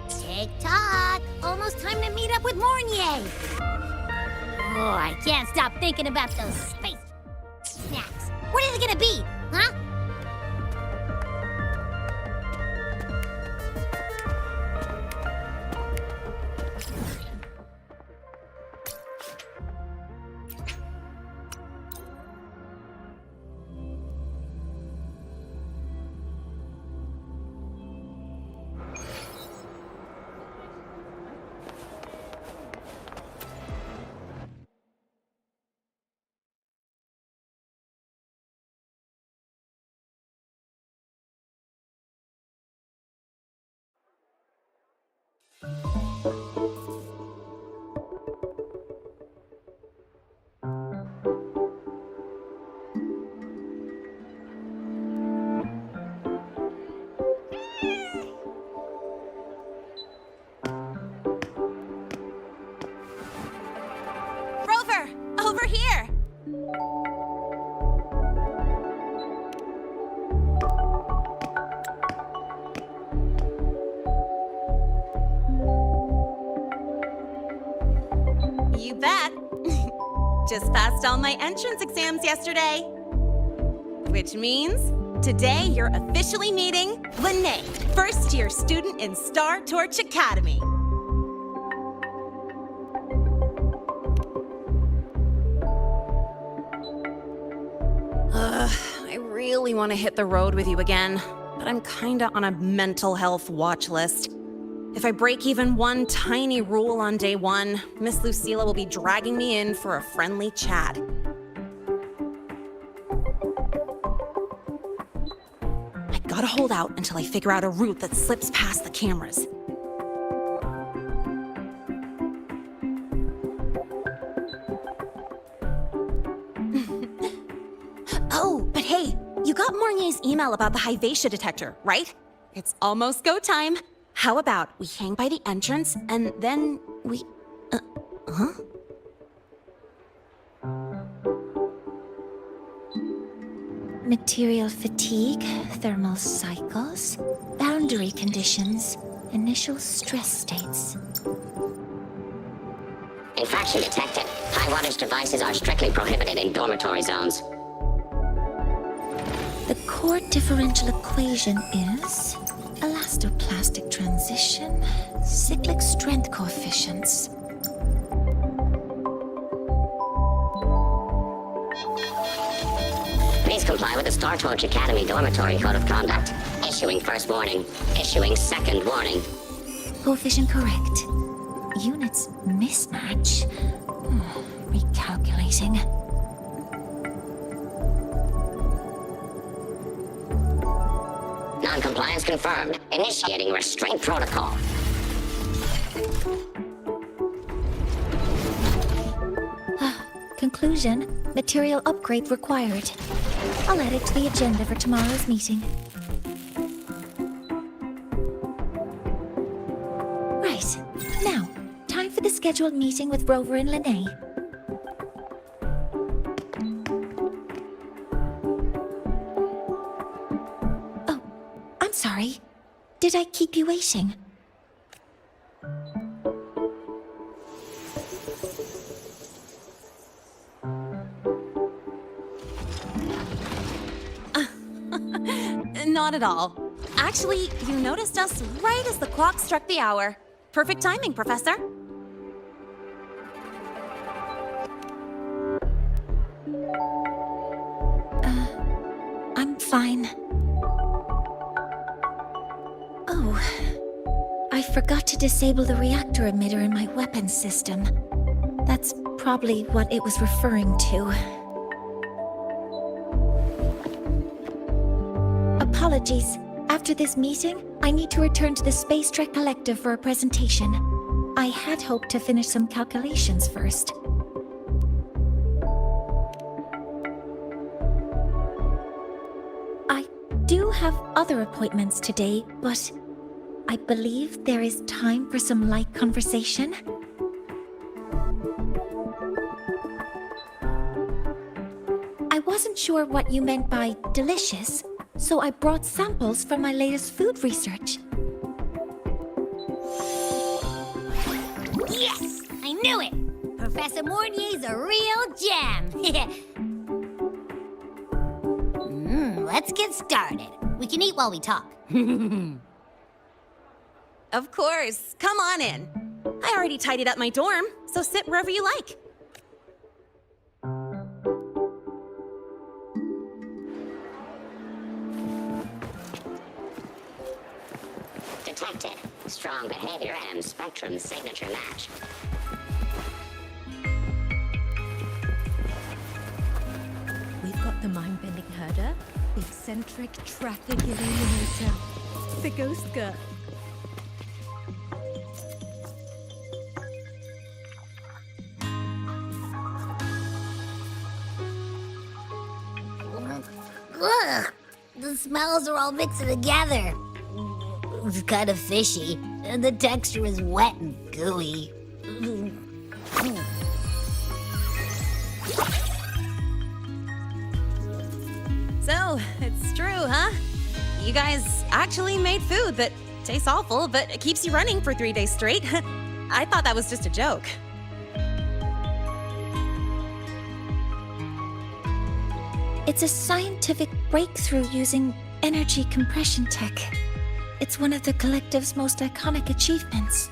Tick-tock! Almost time to meet up with Mornier! Oh, I can't stop thinking about those space snacks. What are they gonna be, huh? Rover! Over here! You bet. Just passed all my entrance exams yesterday. Which means today you're officially meeting Lene, first-year student in Star Torch Academy. I really want to hit the road with you again, but I'm kinda on a mental health watch list. If I break even one tiny rule on day one, Miss Lucilla will be dragging me in for a friendly chat. I gotta hold out until I figure out a route that slips past the cameras. Oh, but hey, you got Mornier's email about the Hyvatia detector, right? It's almost go time. How about we hang by the entrance and then we... huh? Material fatigue, thermal cycles, boundary conditions, initial stress states. Infraction detected. High wattage devices are strictly prohibited in dormitory zones. The core differential equation is elastoplastic transition, cyclic strength coefficients. Please comply with the Star Torch Academy Dormitory Code of Conduct. Issuing first warning. Issuing second warning. Coefficient correct. Units mismatch. Recalculating. Non-compliance confirmed. Initiating restraint protocol. Conclusion, material upgrade required. I'll add it to the agenda for tomorrow's meeting. Right. Now, time for the scheduled meeting with Rover and Lene. Oh, I'm sorry. Did I keep you waiting? Not at all. Actually, you noticed us right as the clock struck the hour. Perfect timing, Professor. fine. Oh, I forgot to disable the reactor emitter in my weapons system. That's probably what it was referring to. Apologies. After this meeting, I need to return to the Space Trek Collective for a presentation. I had hoped to finish some calculations first. I do have other appointments today, but I believe there is time for some light conversation. I wasn't sure what you meant by delicious, so I brought samples from my latest food research. Yes! I knew it! Professor Mornier's a real gem! Let's get started. We can eat while we talk. Of course. Come on in. I already tidied up my dorm, so sit wherever you like. Detected. Strong behavior and spectrum signature match. We've got the mind-bending herder, the eccentric traffic illuminator, the ghost girl. Ugh! The smells are all mixing together. It's kind of fishy, and the texture is wet and gooey. So, it's true, huh? You guys actually made food that tastes awful, but it keeps you running for 3 days straight. I thought that was just a joke. It's a scientific breakthrough using energy compression tech. It's one of the Collective's most iconic achievements.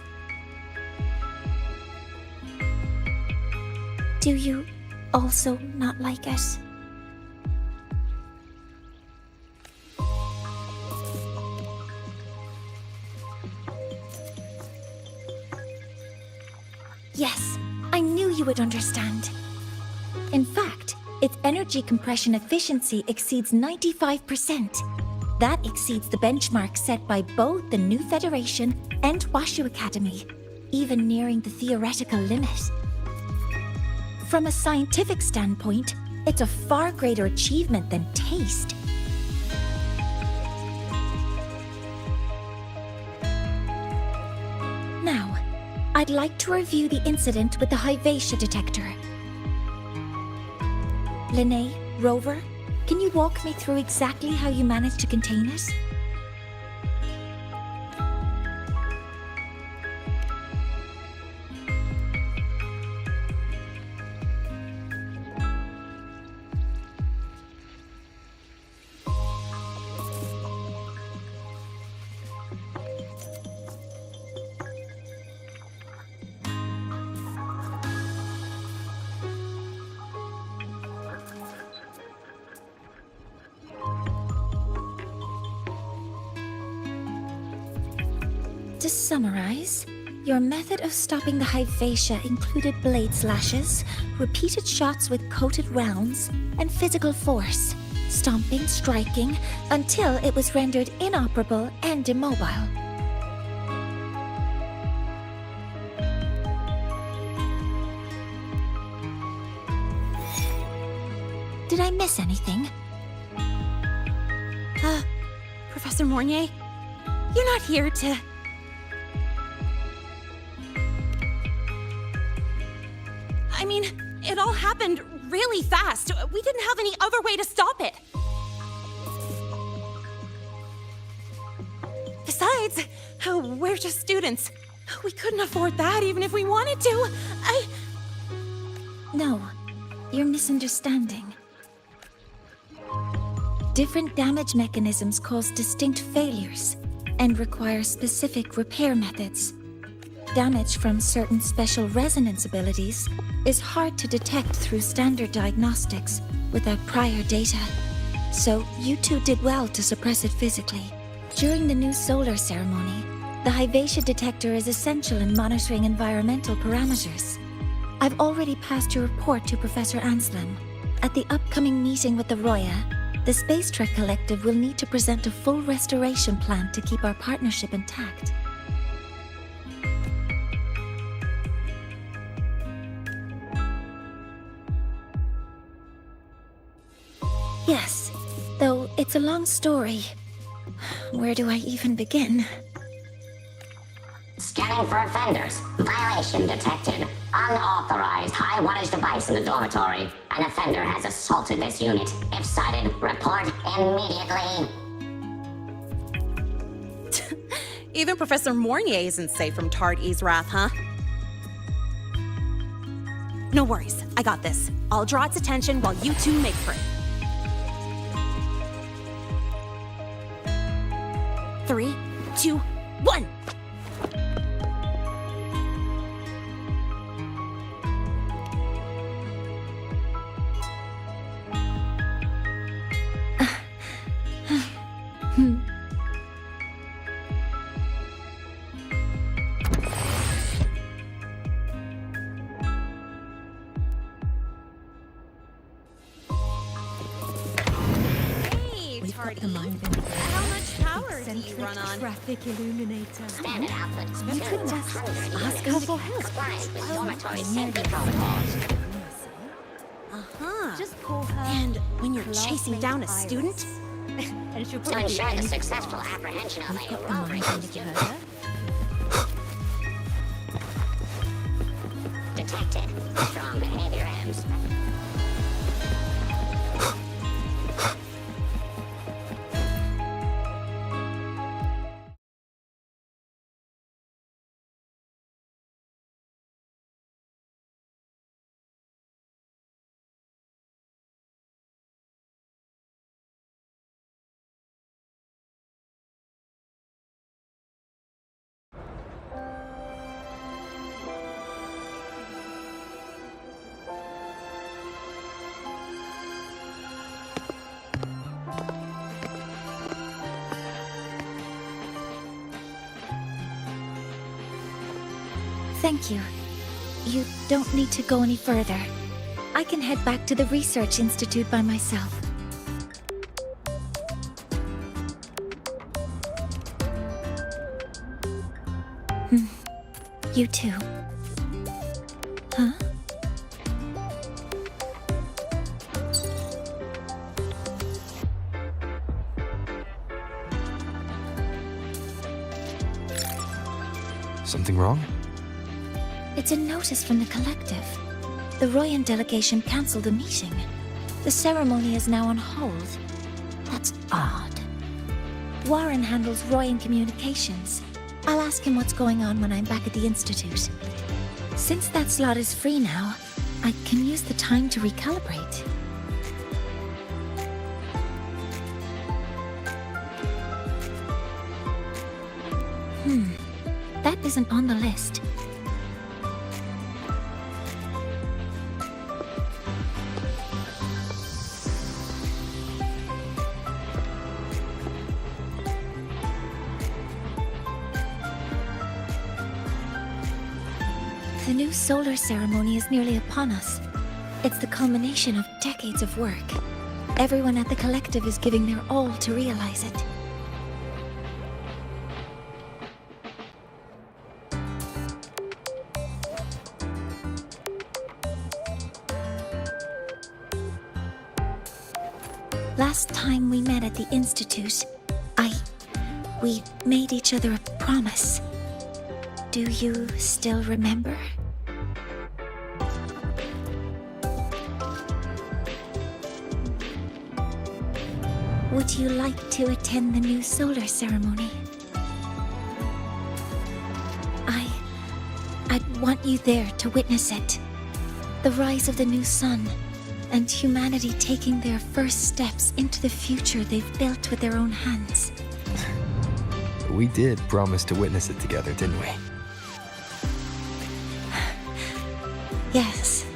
Do you also not like it? Yes, I knew you would understand. In fact, its energy compression efficiency exceeds 95%. That exceeds the benchmark set by both the New Federation and Washu Academy, even nearing the theoretical limit. From a scientific standpoint, it's a far greater achievement than taste. Now, I'd like to review the incident with the Hyvatia detector. Linnae, Rover, can you walk me through exactly how you managed to contain it? To summarize, your method of stopping the Hyvatia included blade slashes, repeated shots with coated rounds, and physical force, stomping, striking, until it was rendered inoperable and immobile. Did I miss anything? Professor Mornier, you're not here to... I mean, it all happened really fast. We didn't have any other way to stop it. Besides, we're just students. We couldn't afford that even if we wanted to. No, you're misunderstanding. Different damage mechanisms cause distinct failures and require specific repair methods. Damage from certain special resonance abilities is hard to detect through standard diagnostics without prior data. So you two did well to suppress it physically. During the new solar ceremony, the Hyvatia detector is essential in monitoring environmental parameters. I've already passed your report to Professor Anslin. At the upcoming meeting with the Roya, the Space Trek Collective will need to present a full restoration plan to keep our partnership intact. Yes, though it's a long story. Where do I even begin? Scanning for offenders. Violation detected. Unauthorized high wattage device in the dormitory. An offender has assaulted this unit. If sighted, report immediately. Even Professor Mornier isn't safe from Tard E's wrath, huh? No worries, I got this. I'll draw its attention while you two make for it. 3, 2, 1! We've got the mind bending herder. How much power do you Eccentric run on? traffic illuminator. Standard output. You could just ask her for help. Compliant with dormitory safety protocols. Uh-huh. Just call her. And when you're chasing classmate down a Iris. student? And she'll To probably do ensure the anything. successful apprehension of We've a got the roving mind bending student. herder. Detected. Strong behavior ends. Thank you. You don't need to go any further. I can head back to the Research Institute by myself. You too. Huh? Something wrong? It's a notice from the collective. The Royan delegation cancelled the meeting. The ceremony is now on hold. That's odd. Warren handles Royan communications. I'll ask him what's going on when I'm back at the Institute. Since that slot is free now, I can use the time to recalibrate. That isn't on the list. The new solar ceremony is nearly upon us. It's the culmination of decades of work. Everyone at the collective is giving their all to realize it. Last time we met at the Institute, we made each other a promise. Do you still remember? Would you like to attend the new solar ceremony? I'd want you there to witness it. The rise of the new sun, and humanity taking their first steps into the future they've built with their own hands. We did promise to witness it together, didn't we? Yes.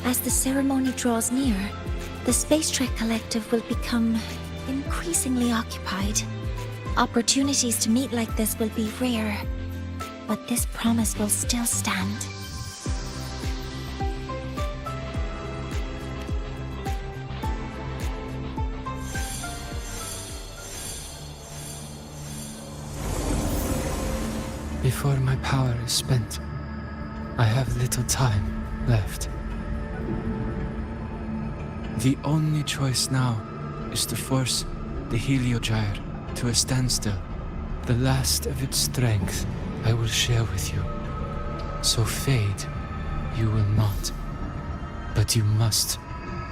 As the ceremony draws near, The Space Trek Collective will become increasingly occupied. Opportunities to meet like this will be rare, but this promise will still stand. Before my power is spent, I have little time left. The only choice now is to force the Heliogyre to a standstill. The last of its strength I will share with you. So fade, you will not. But you must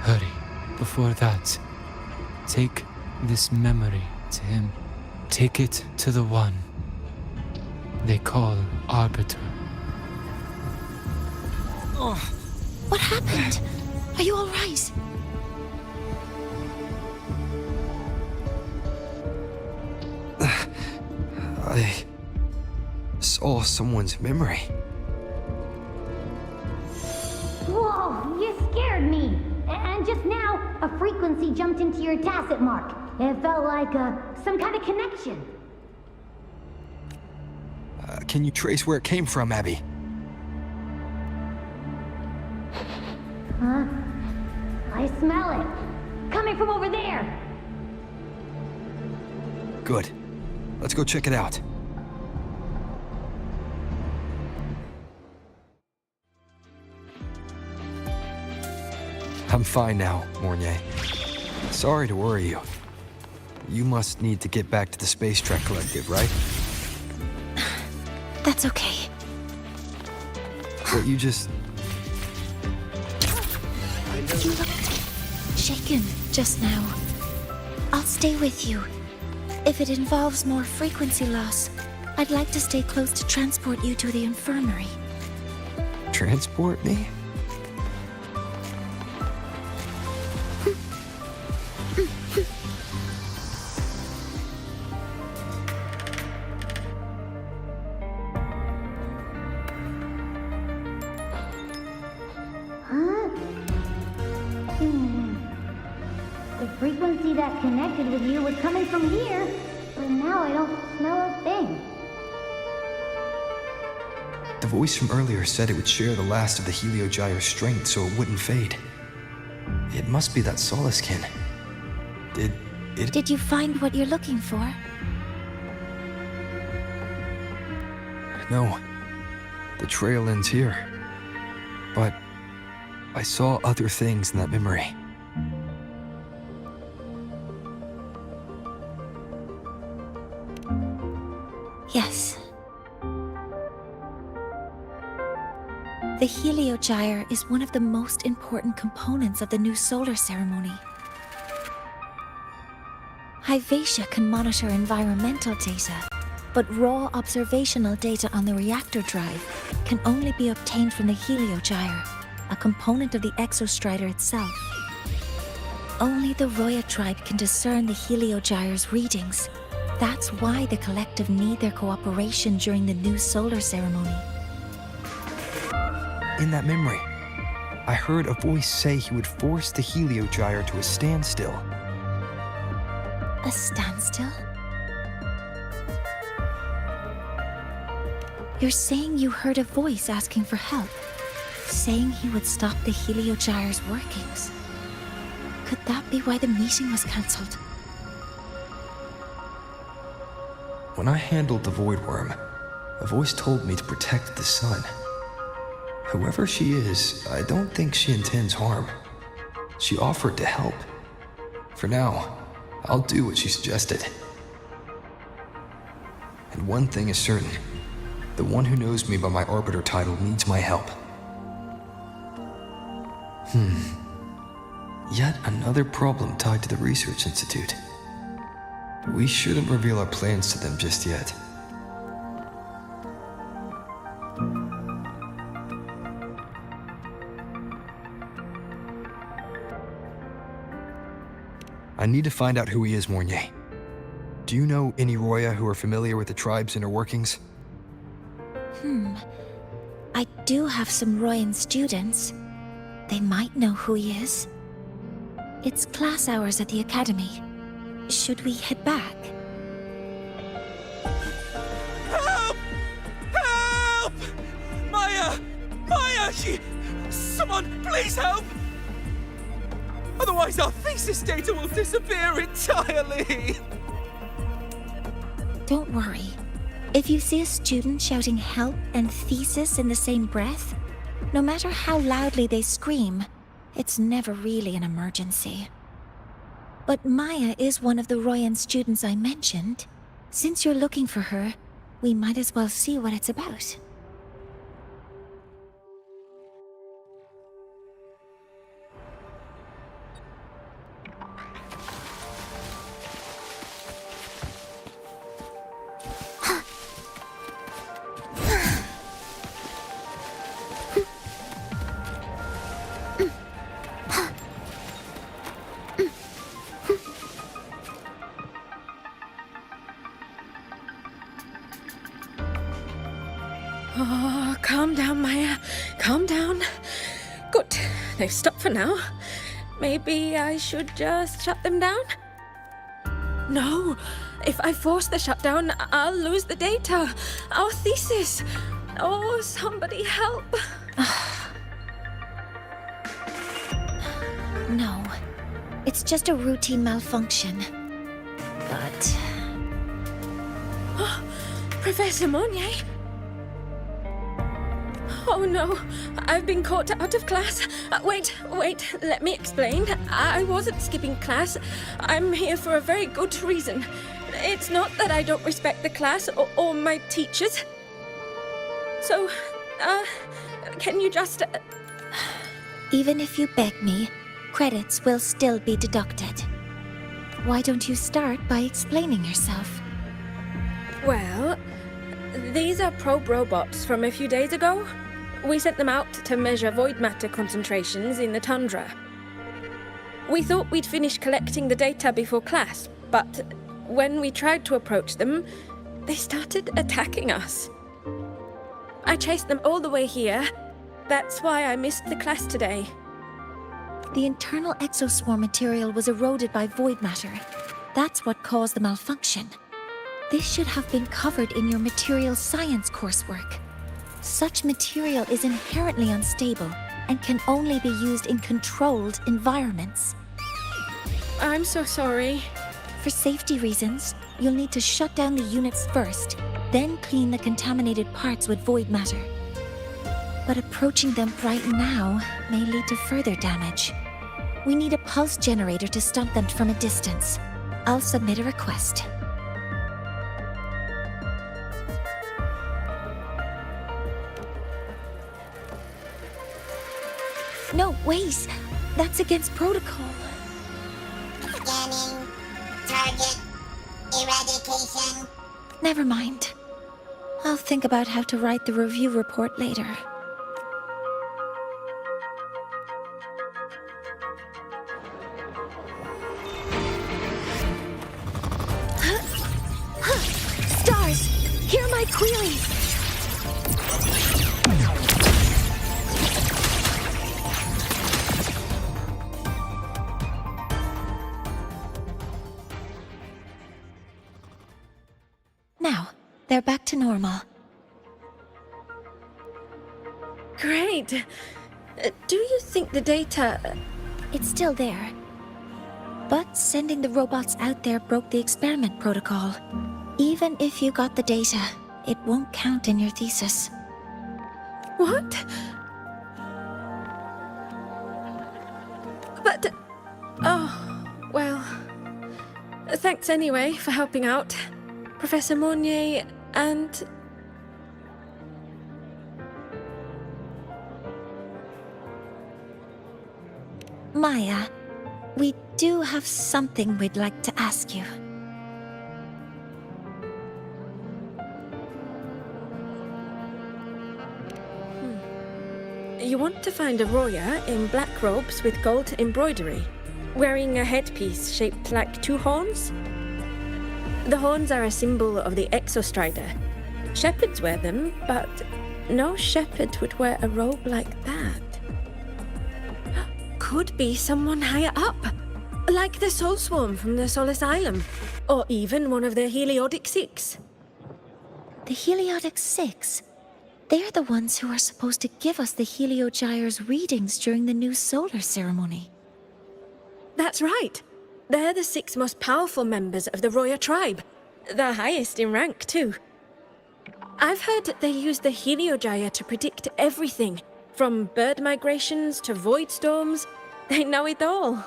hurry. Before that, take this memory to him. Take it to the one they call Arbiter. Oh, what happened? Are you all right? I saw someone's memory. Whoa, you scared me. And just now, a frequency jumped into your tacit mark. It felt like some kind of connection. Can you trace where it came from, Abby? Huh? I smell it. Coming from over there. Good. Let's go check it out. I'm fine now, Mornier. Sorry to worry you. You must need to get back to the Space Trek Collective, right? That's okay. But you just... You looked shaken just now. I'll stay with you. If it involves more frequency loss, I'd like to stay close to transport you to the infirmary. Transport me? Huh? The frequency that connected with you was coming from here, but now I don't smell a thing. The voice from earlier said it would share the last of the Heliogyre's strength so it wouldn't fade. It must be that Solaskin. Did you find what you're looking for? No. The trail ends here. But I saw other things in that memory. Yes. The Heliogyre is one of the most important components of the new solar ceremony. Hyvatia can monitor environmental data, but raw observational data on the reactor drive can only be obtained from the Heliogyre, a component of the exostrider itself. Only the Roya tribe can discern the Heliogyre's readings. That's why the collective need their cooperation during the new solar ceremony. In that memory, I heard a voice say he would force the Heliogyre to a standstill. A standstill? You're saying you heard a voice asking for help, saying he would stop the Heliogyre's workings. Could that be why the meeting was cancelled? When I handled the Void Worm, a voice told me to protect the sun. Whoever she is, I don't think she intends harm. She offered to help. For now, I'll do what she suggested. And one thing is certain. The one who knows me by my Arbiter title needs my help. Yet another problem tied to the Research Institute. We shouldn't reveal our plans to them just yet. I need to find out who he is, Mornier. Do you know any Roya who are familiar with the tribe's inner workings? I do have some Royan students. They might know who he is. It's class hours at the academy. Should we head back? Help! Help! Maya! Maya! Someone, please help! Otherwise our thesis data will disappear entirely! Don't worry. If you see a student shouting help and thesis in the same breath, no matter how loudly they scream, it's never really an emergency. But Maya is one of the Royan students I mentioned. Since you're looking for her, we might as well see what it's about. Oh, calm down, Maya. Calm down. Good. They've stopped for now. Maybe I should just shut them down? No. If I force the shutdown, I'll lose the data. Our thesis. Oh, somebody help. No. It's just a routine malfunction. But... Professor Monnier? Oh no, I've been caught out of class. Wait, let me explain. I wasn't skipping class. I'm here for a very good reason. It's not that I don't respect the class or my teachers. So, can you just... Even if you beg me, credits will still be deducted. Why don't you start by explaining yourself? Well, these are probe robots from a few days ago. We sent them out to measure void matter concentrations in the tundra. We thought we'd finish collecting the data before class, but when we tried to approach them, they started attacking us. I chased them all the way here. That's why I missed the class today. The internal exoswarm material was eroded by void matter. That's what caused the malfunction. This should have been covered in your material science coursework. Such material is inherently unstable and can only be used in controlled environments. I'm so sorry. For safety reasons, you'll need to shut down the units first, then clean the contaminated parts with void matter. But approaching them right now may lead to further damage. We need a pulse generator to stop them from a distance. I'll submit a request. No, wait! That's against protocol. Scanning. Target. Eradication. Never mind. I'll think about how to write the review report later. Stars! Hear my queries! Now, they're back to normal. Great. Do you think the data... It's still there. But sending the robots out there broke the experiment protocol. Even if you got the data, it won't count in your thesis. What? But... Oh, well... Thanks anyway for helping out. Professor Monnier and... Maya, we do have something we'd like to ask you. You want to find a Roya in black robes with gold embroidery, wearing a headpiece shaped like two horns? The horns are a symbol of the Exostrider. Shepherds wear them, but no shepherd would wear a robe like that. Could be someone higher up. Like the Soul Swarm from the Soul Asylum. Or even one of the Heliodic Six. The Heliodic Six? They're the ones who are supposed to give us the Heliogyre's readings during the new solar ceremony. That's right. They're the 6 most powerful members of the Roya tribe. The highest in rank, too. I've heard that they use the Heliogyre to predict everything. From bird migrations to void storms. They know it all.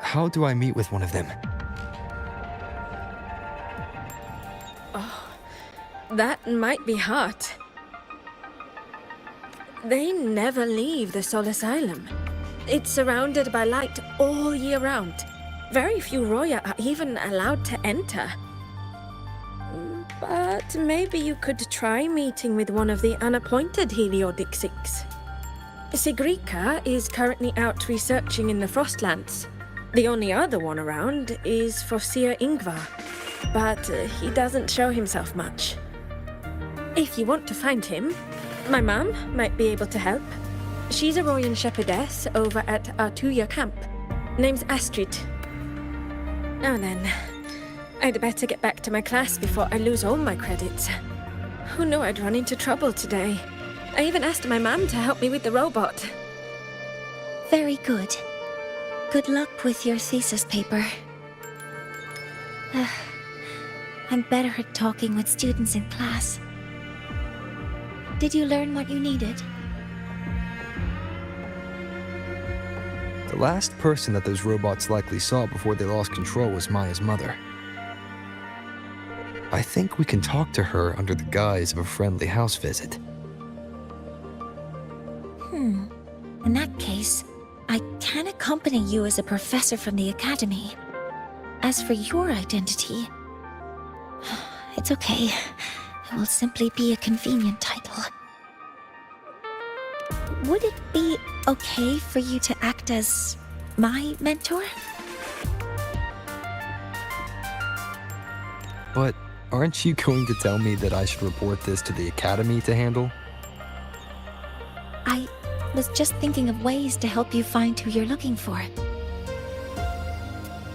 How do I meet with one of them? That might be hard. They never leave the Soul Asylum. It's surrounded by light all year round. Very few Roya are even allowed to enter. But maybe you could try meeting with one of the unappointed Heliodic Six. Sigrika is currently out researching in the Frostlands. The only other one around is Fossir Ingvar, but he doesn't show himself much. If you want to find him, my mum might be able to help. She's a Royan shepherdess over at Artuya camp. Name's Astrid. Now then, I'd better get back to my class before I lose all my credits. Who knew I'd run into trouble today? I even asked my mum to help me with the robot. Very good. Good luck with your thesis paper. I'm better at talking with students in class. Did you learn what you needed? The last person that those robots likely saw before they lost control was Maya's mother. I think we can talk to her under the guise of a friendly house visit. In that case, I can accompany you as a professor from the academy. As for your identity, it's okay. It will simply be a convenient title. Would it be okay for you to act as my mentor? But aren't you going to tell me that I should report this to the academy to handle? I was just thinking of ways to help you find who you're looking for.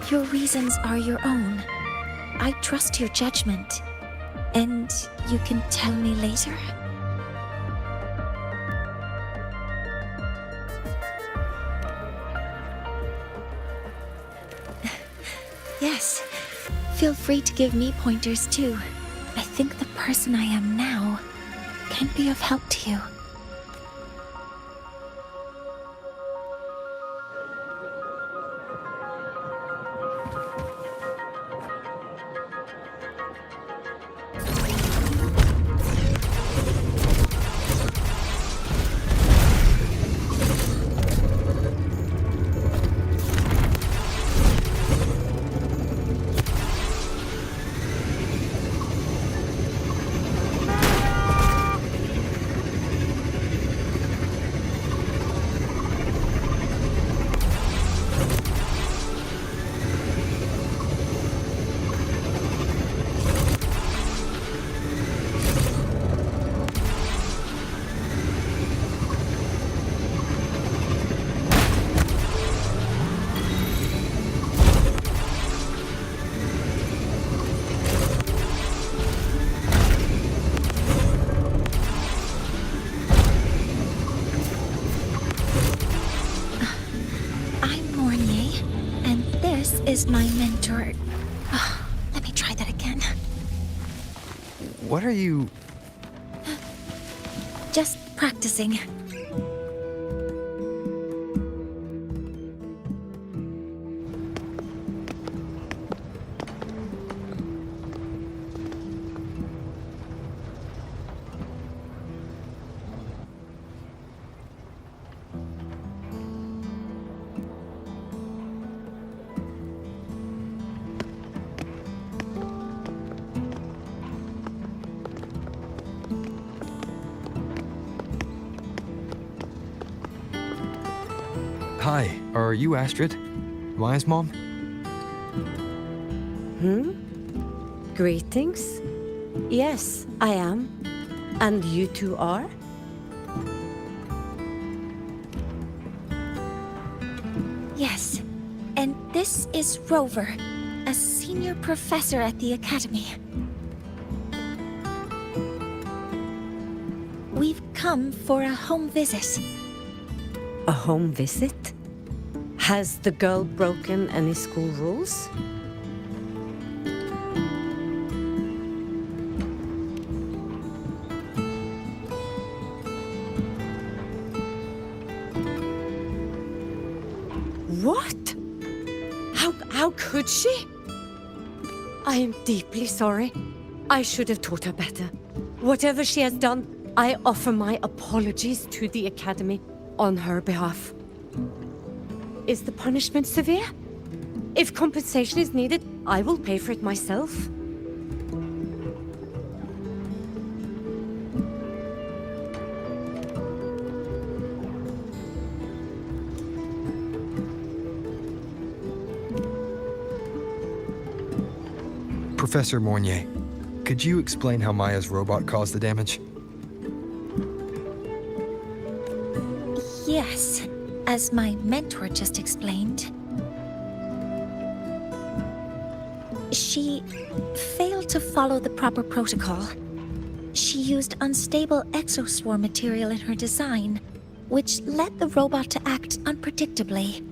Your reasons are your own. I trust your judgment. And you can tell me later? Yes. Feel free to give me pointers too. I think the person I am now can be of help to you. Is my mentor. Let me try that again. What are you... Just practicing. Hi, are you Astrid? Maya's mom? Greetings. Yes, I am. And you two are? Yes. This is Rover, a senior professor at the Academy. We've come for a home visit. A home visit? Has the girl broken any school rules? What? How could she? I am deeply sorry. I should have taught her better. Whatever she has done, I offer my apologies to the Academy on her behalf. Is the punishment severe? If compensation is needed, I will pay for it myself. Professor Mornier, could you explain how Maya's robot caused the damage? Yes, as my mentor just explained. She failed to follow the proper protocol. She used unstable exoswarm material in her design, which led the robot to act unpredictably.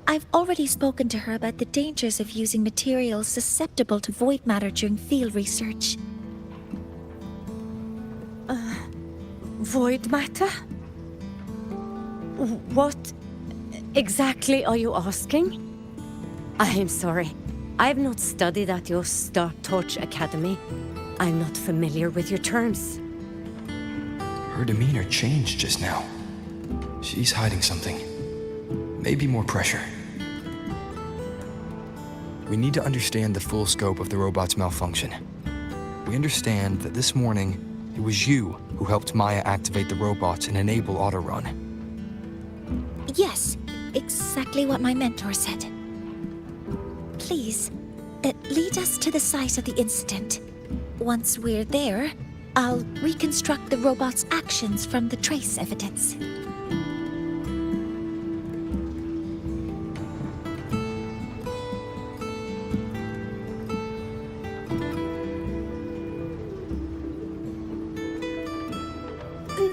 I've already spoken to her about the dangers of using materials susceptible to void matter during field research. Void matter? What exactly are you asking? I am sorry. I have not studied at your Star Torch Academy. I'm not familiar with your terms. Her demeanor changed just now. She's hiding something. Maybe more pressure. We need to understand the full scope of the robot's malfunction. We understand that this morning, it was you who helped Maya activate the robots and enable auto-run. Yes, exactly what my mentor said. Please, lead us to the site of the incident. Once we're there, I'll reconstruct the robot's actions from the trace evidence.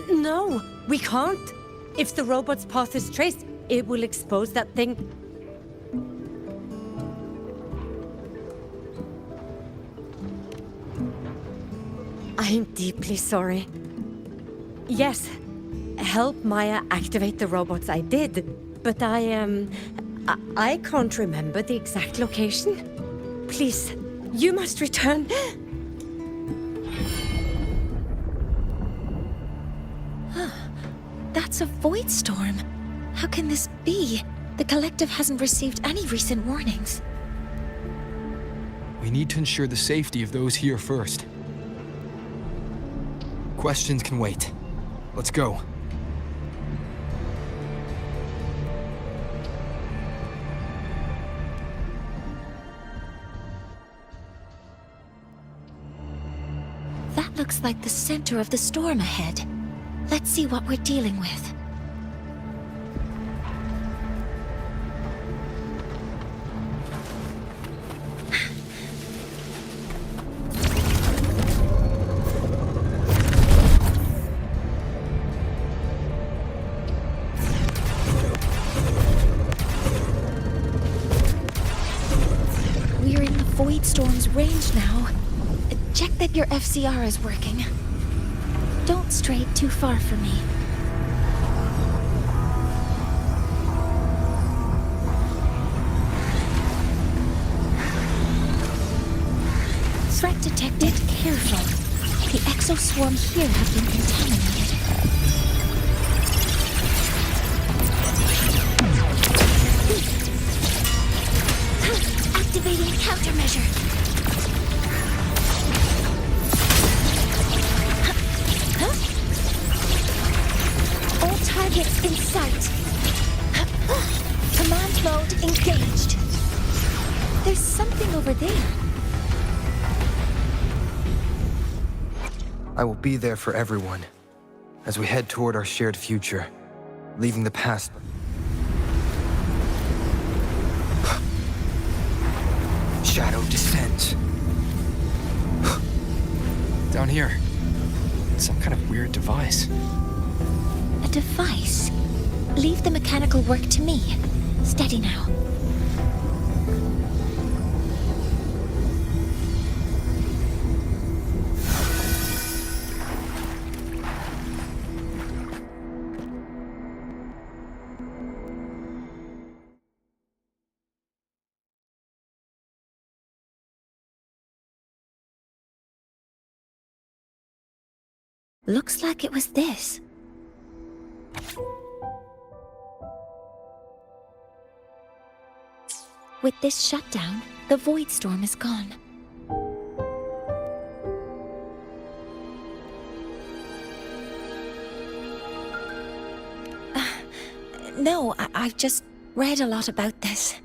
No, we can't. If the robot's path is traced, it will expose that thing. I am deeply sorry. Yes, help Maya activate the robots I did, but I can't remember the exact location. Please, you must return. That's a void storm. How can this be? The collective hasn't received any recent warnings. We need to ensure the safety of those here first. Questions can wait. Let's go. That looks like the center of the storm ahead. Let's see what we're dealing with. We're in the Void Storm's range now. Check that your FCR is working. Don't stray too far from me. Threat detected. Careful. The exoswarm here have been contaminated. Activating countermeasure. All targets in sight. Command mode engaged. There's something over there. I will be there for everyone as we head toward our shared future, leaving the past. shadow descends. Down here, some kind of weird device. A device? Leave the mechanical work to me. Steady now. Looks like it was this. With this shutdown, the void storm is gone. No, I've just read a lot about this.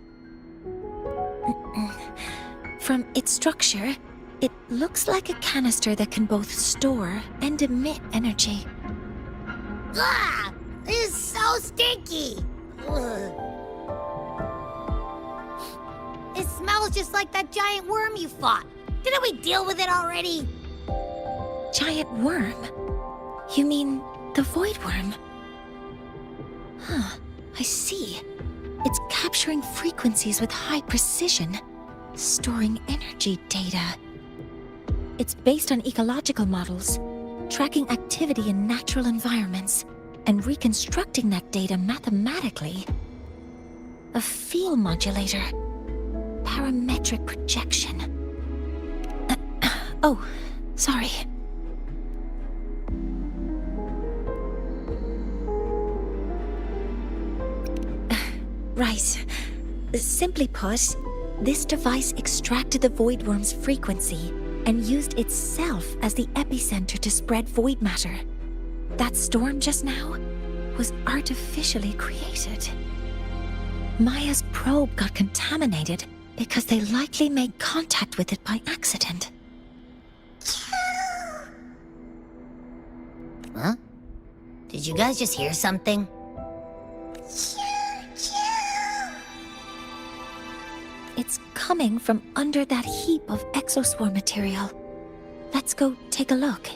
From its structure, it looks like a canister that can both store and emit energy. Ah! This is so stinky! Ugh. It smells just like that giant worm you fought. Didn't we deal with it already? Giant worm? You mean the void worm? Huh, I see. It's capturing frequencies with high precision, storing energy data. It's based on ecological models, tracking activity in natural environments, and reconstructing that data mathematically. A field modulator. Parametric projection. Oh, sorry. Right. Simply put, this device extracted the void worm's frequency and used itself as the epicenter to spread void matter. That storm just now was artificially created. Maya's probe got contaminated because they likely made contact with it by accident. Huh? Did you guys just hear something? It's coming from under that heap of exoswarm material. Let's go take a look.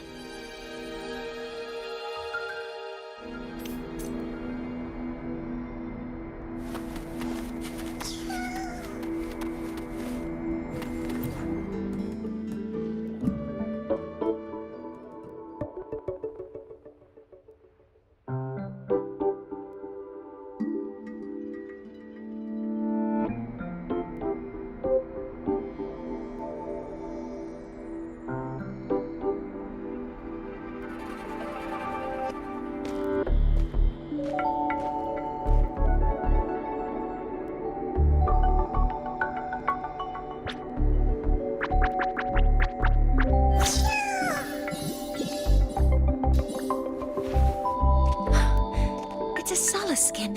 Skin.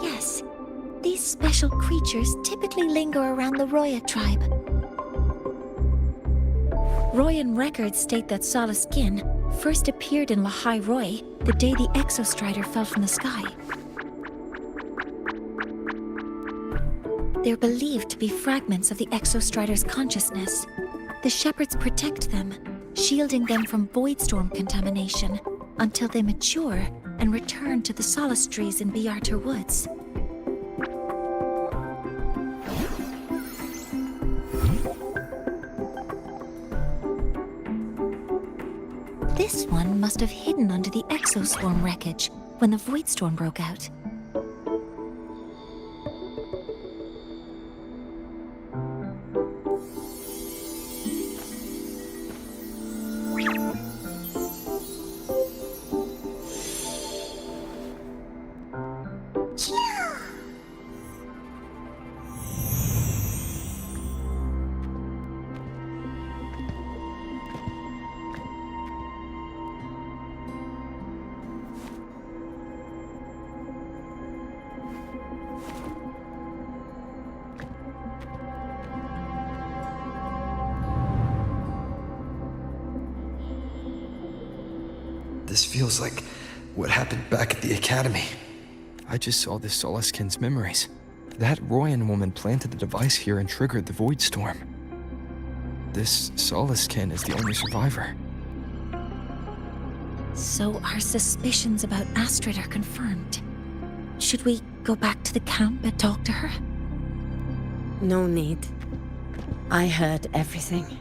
Yes, these special creatures typically linger around the Roya tribe. Royan records state that Skin first appeared in Lahai Roy the day the Exostrider fell from the sky. They're believed to be fragments of the Exostrider's consciousness. The shepherds protect them, shielding them from void storm contamination until they mature and return to the solace trees in Biarter Woods. This one must have hidden under the exoswarm wreckage when the void storm broke out. This feels like what happened back at the academy. I just saw this Soliskin's memories. That Royan woman planted the device here and triggered the Void Storm. This Soliskin is the only survivor. So our suspicions about Astrid are confirmed. Should we go back to the camp and talk to her? No need. I heard everything.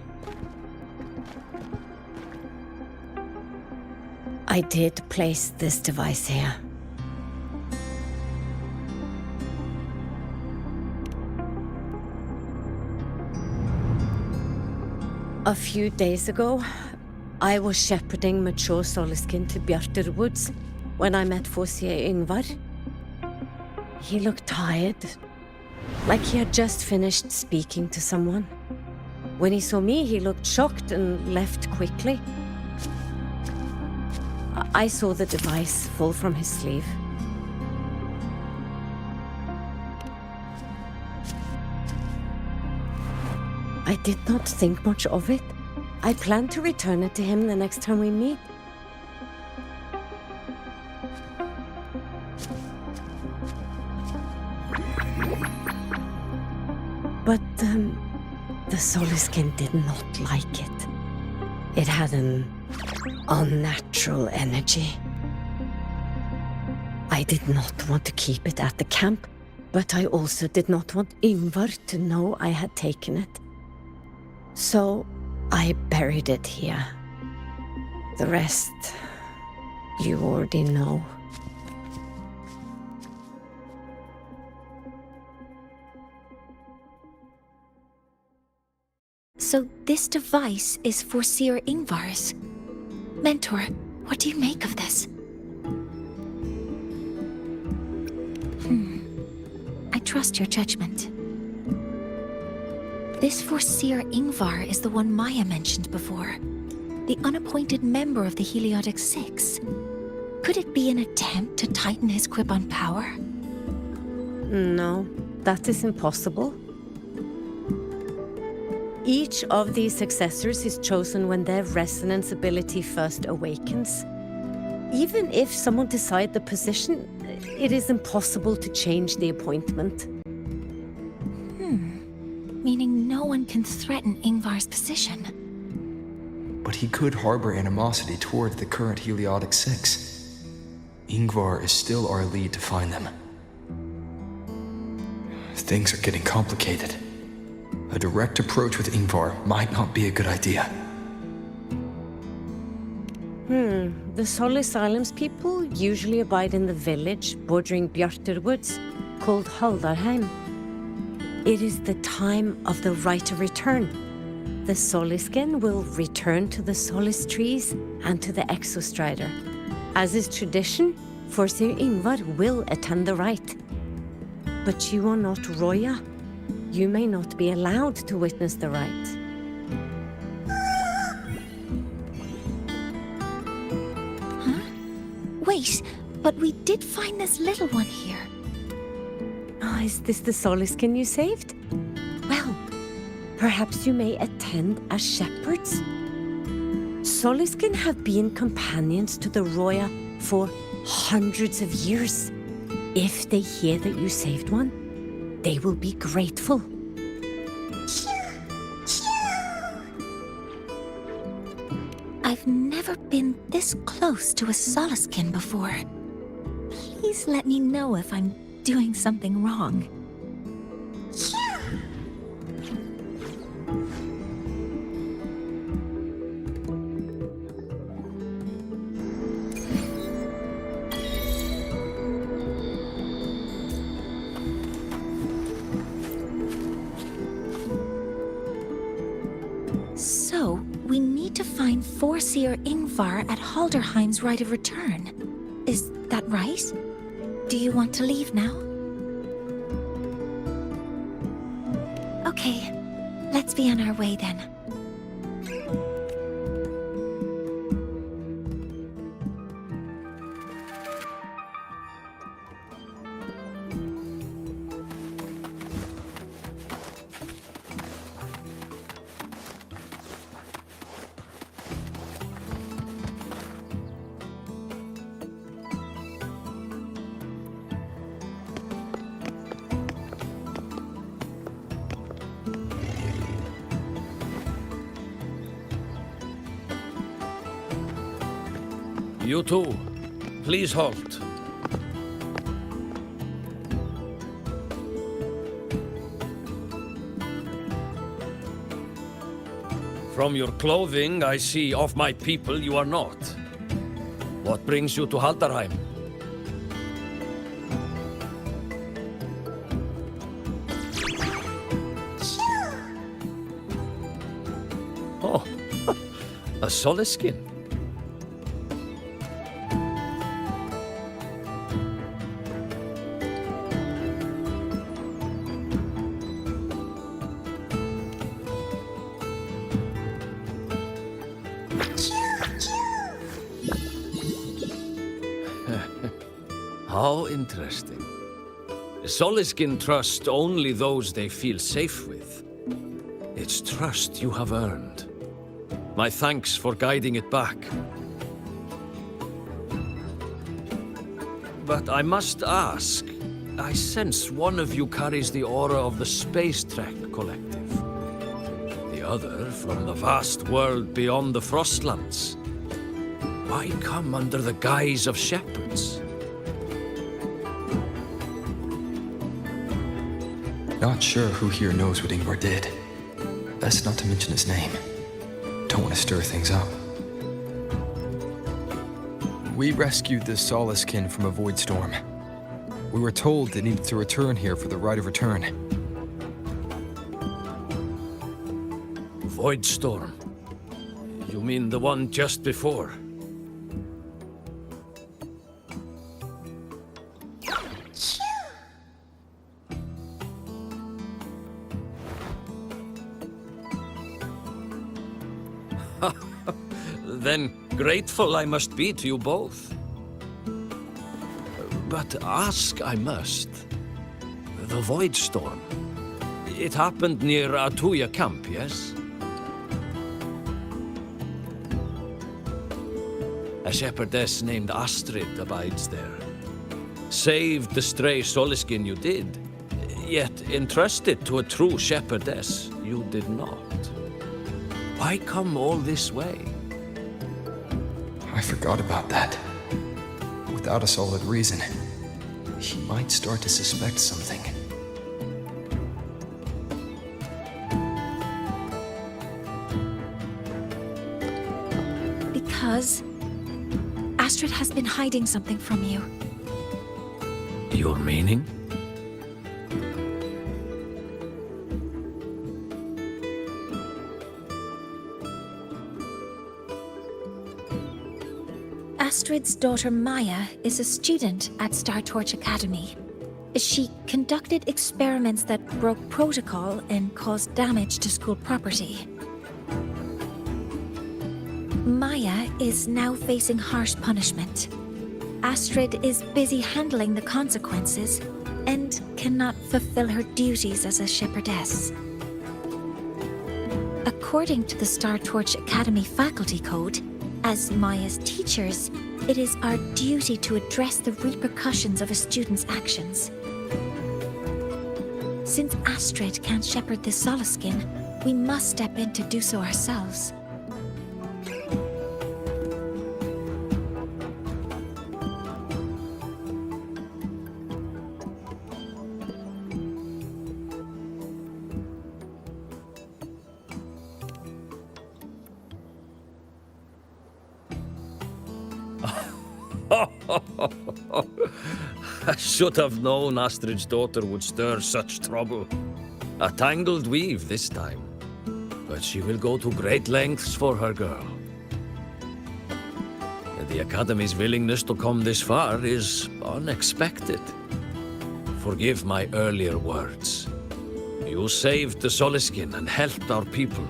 I did place this device here. A few days ago, I was shepherding mature Soliskin to Bjartur Woods when I met Forsier Yngvar. He looked tired, like he had just finished speaking to someone. When he saw me, he looked shocked and left quickly. I saw the device fall from his sleeve. I did not think much of it. I plan to return it to him the next time we meet. But the Soliskin did not like it. It had an unnatural energy. I did not want to keep it at the camp, but I also did not want Yngvar to know I had taken it. So I buried it here. The rest, you already know. So this device is Forseer Yngvar's. Mentor, what do you make of this? I trust your judgment. This Forseer Yngvar is the one Maya mentioned before. The unappointed member of the Heliotic Six. Could it be an attempt to tighten his grip on power? No, that is impossible. Each of these successors is chosen when their resonance ability first awakens. Even if someone decides the position, it is impossible to change the appointment. Meaning no one can threaten Yngvar's position. But he could harbor animosity toward the current Heliotic Six. Yngvar is still our lead to find them. Things are getting complicated. A direct approach with Yngvar might not be a good idea. The Solis Islands people usually abide in the village bordering Bjartur Woods, called Haldarheim. It is the time of the right of return. The Soliskin will return to the Solis trees and to the Exostrider. As is tradition, Forseer Yngvar will attend the rite. But you are not Roya. You may not be allowed to witness the rite. Wait, but we did find this little one here. Oh, is this the Soliskin you saved? Well, perhaps you may attend as shepherds? Soliskin have been companions to the Roya for hundreds of years. If they hear that you saved one, they will be grateful. I've never been this close to a Soliskin before. Please let me know if I'm doing something wrong. So, we need to find Forseer Yngvar at Halderheim's right of return. Is that right? Do you want to leave now? Okay, let's be on our way then. You too. Please halt. From your clothing, I see of my people you are not. What brings you to Haldarheim? Oh, a Soliskin. How interesting. Soliskin trust only those they feel safe with. It's trust you have earned. My thanks for guiding it back. But I must ask, I sense one of you carries the aura of the Space Trek Collective. The other from the vast world beyond the Frostlands. Why come under the guise of shepherds? Not sure who here knows what Ingvar did. Best not to mention his name. Don't want to stir things up. We rescued this Soliskin from a void storm. We were told it needed to return here for the rite of return. Void storm? You mean the one just before? Then grateful I must be to you both. But ask I must. The Void Storm. It happened near Atuya camp, yes? A shepherdess named Astrid abides there. Saved the stray Soliskin you did, yet entrusted to a true shepherdess you did not. Why come all this way? I forgot about that. Without a solid reason, he might start to suspect something. Because Astrid has been hiding something from you. Your meaning? Astrid's daughter Maya is a student at Star Torch Academy. She conducted experiments that broke protocol and caused damage to school property. Maya is now facing harsh punishment. Astrid is busy handling the consequences and cannot fulfill her duties as a shepherdess. According to the Star Torch Academy faculty code, as Maya's teachers, it is our duty to address the repercussions of a student's actions. Since Astrid can't shepherd this Soliskin, we must step in to do so ourselves. I should have known Astrid's daughter would stir such trouble. A tangled weave this time. But she will go to great lengths for her girl. The Academy's willingness to come this far is unexpected. Forgive my earlier words. You saved the Soliskin and helped our people.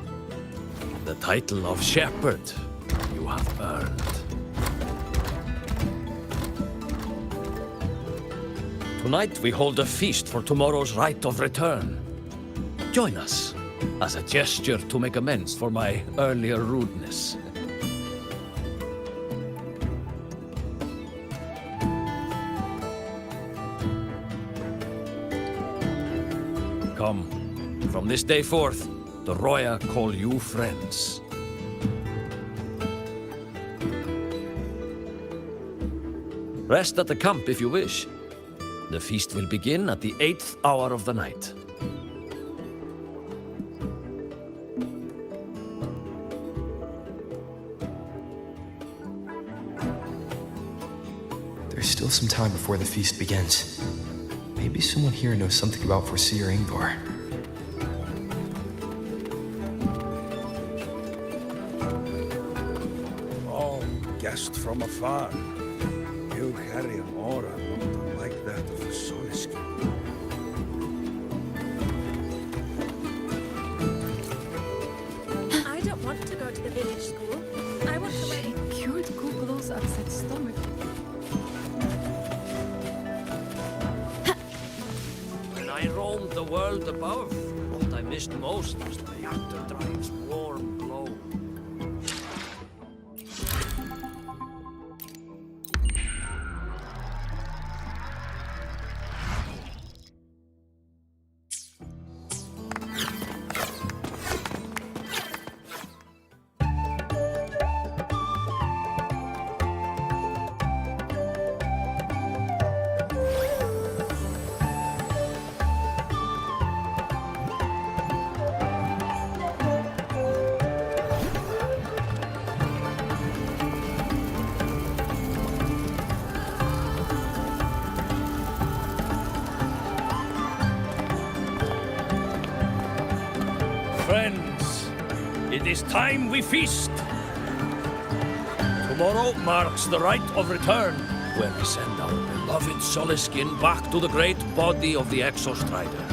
The title of shepherd you have earned. Tonight we hold a feast for tomorrow's rite of return. Join us, as a gesture to make amends for my earlier rudeness. Come, from this day forth, the Roya call you friends. Rest at the camp if you wish. The feast will begin at the 8th hour of the night. There's still some time before the feast begins. Maybe someone here knows something about Foreseer Ingvar. Oh, guest from afar. You carry an aura not unlike that of the Soliskin. I don't want to go to the village school. I want to learn. Cured Google's upset stomach. When I roamed the world above, what I missed most was the after-drive's warm glow. Friends, it is time we feast. Tomorrow marks the rite of return, where we send our beloved Soliskin back to the great body of the Exostrider.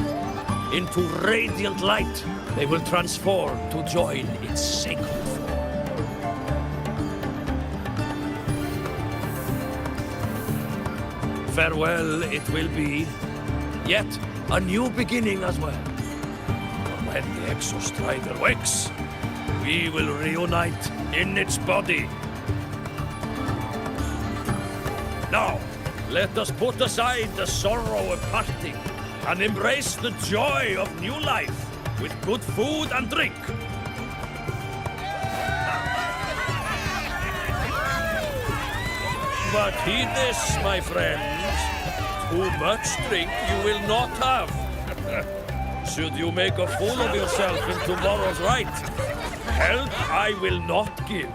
Into radiant light, they will transform to join its sacred form. Farewell it will be, yet a new beginning as well. When the Exostrider wakes, we will reunite in its body. Now, let us put aside the sorrow of parting and embrace the joy of new life with good food and drink. But heed this, my friends. Too much drink you will not have. Should you make a fool of yourself in tomorrow's rite, help I will not give.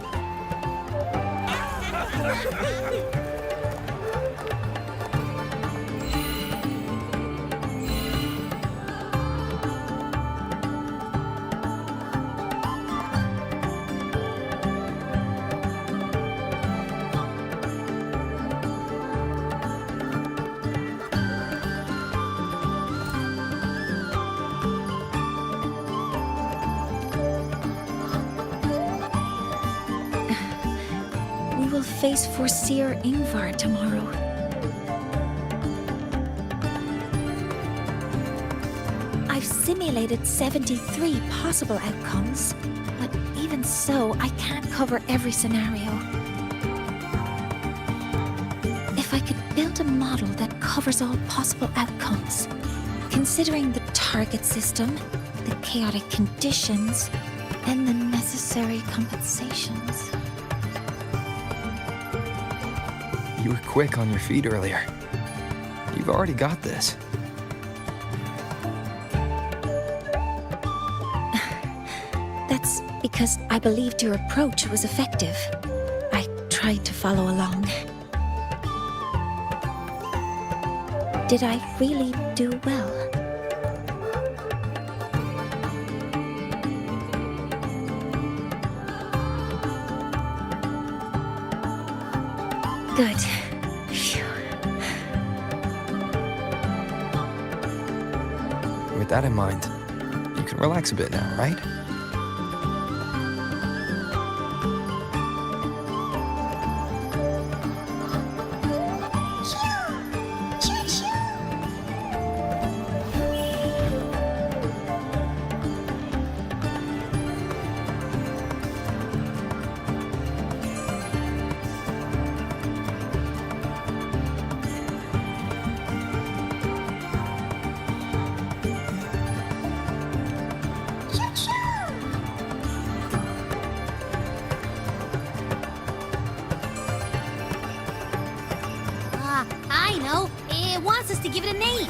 We will face Foreseer Ingvar tomorrow. I've simulated 73 possible outcomes, but even so, I can't cover every scenario. If I could build a model that covers all possible outcomes, considering the target system, the chaotic conditions, and the necessary compensations. You were quick on your feet earlier. You've already got this. That's because I believed your approach was effective. I tried to follow along. Did I really do well? Good. Phew. With that in mind, you can relax a bit now, right? to give it a name.